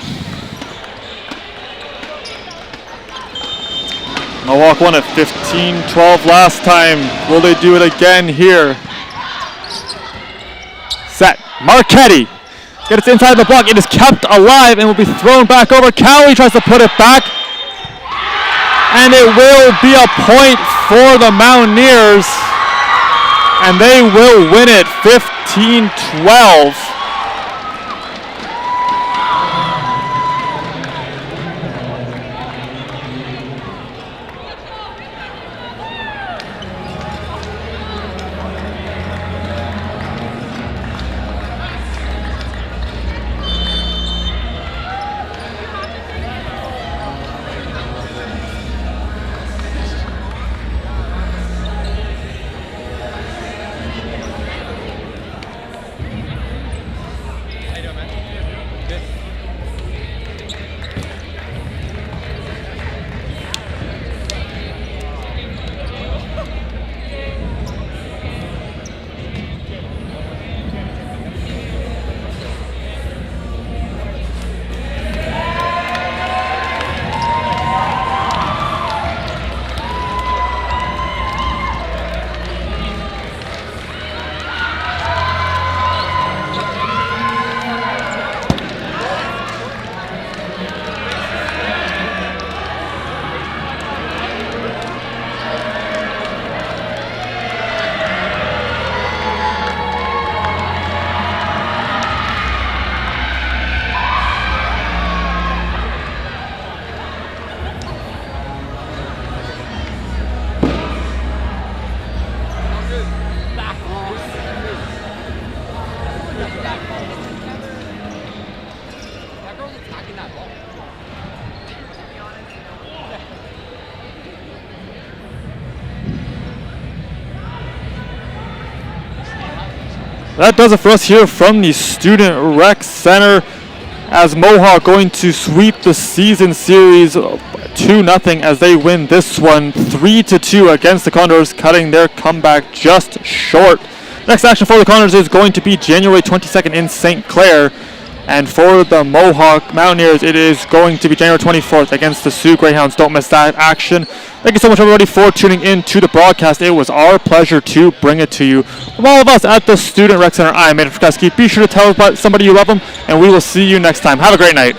Mohawk won it 15-12 last time. Will they do it again here? Set. Marchetti gets inside the block. It is kept alive and will be thrown back over. Cowie tries to put it back. And it will be a point for the Mountaineers. And they will win it 15-12. That does it for us here from the Student Rec Center, as Mohawk going to sweep the season series 2-0 as they win this one 3-2 against the Condors, cutting their comeback just short. Next action for the Condors is going to be January 22nd in St. Clair. And for the Mohawk Mountaineers, it is going to be January 24th against the Sioux Greyhounds. Don't miss that action. Thank you so much, everybody, for tuning in to the broadcast. It was our pleasure to bring it to you. From all of us at the Student Rec Center, I'm Andrew Trukowski. Be sure to tell somebody you love them, and we will see you next time. Have a great night.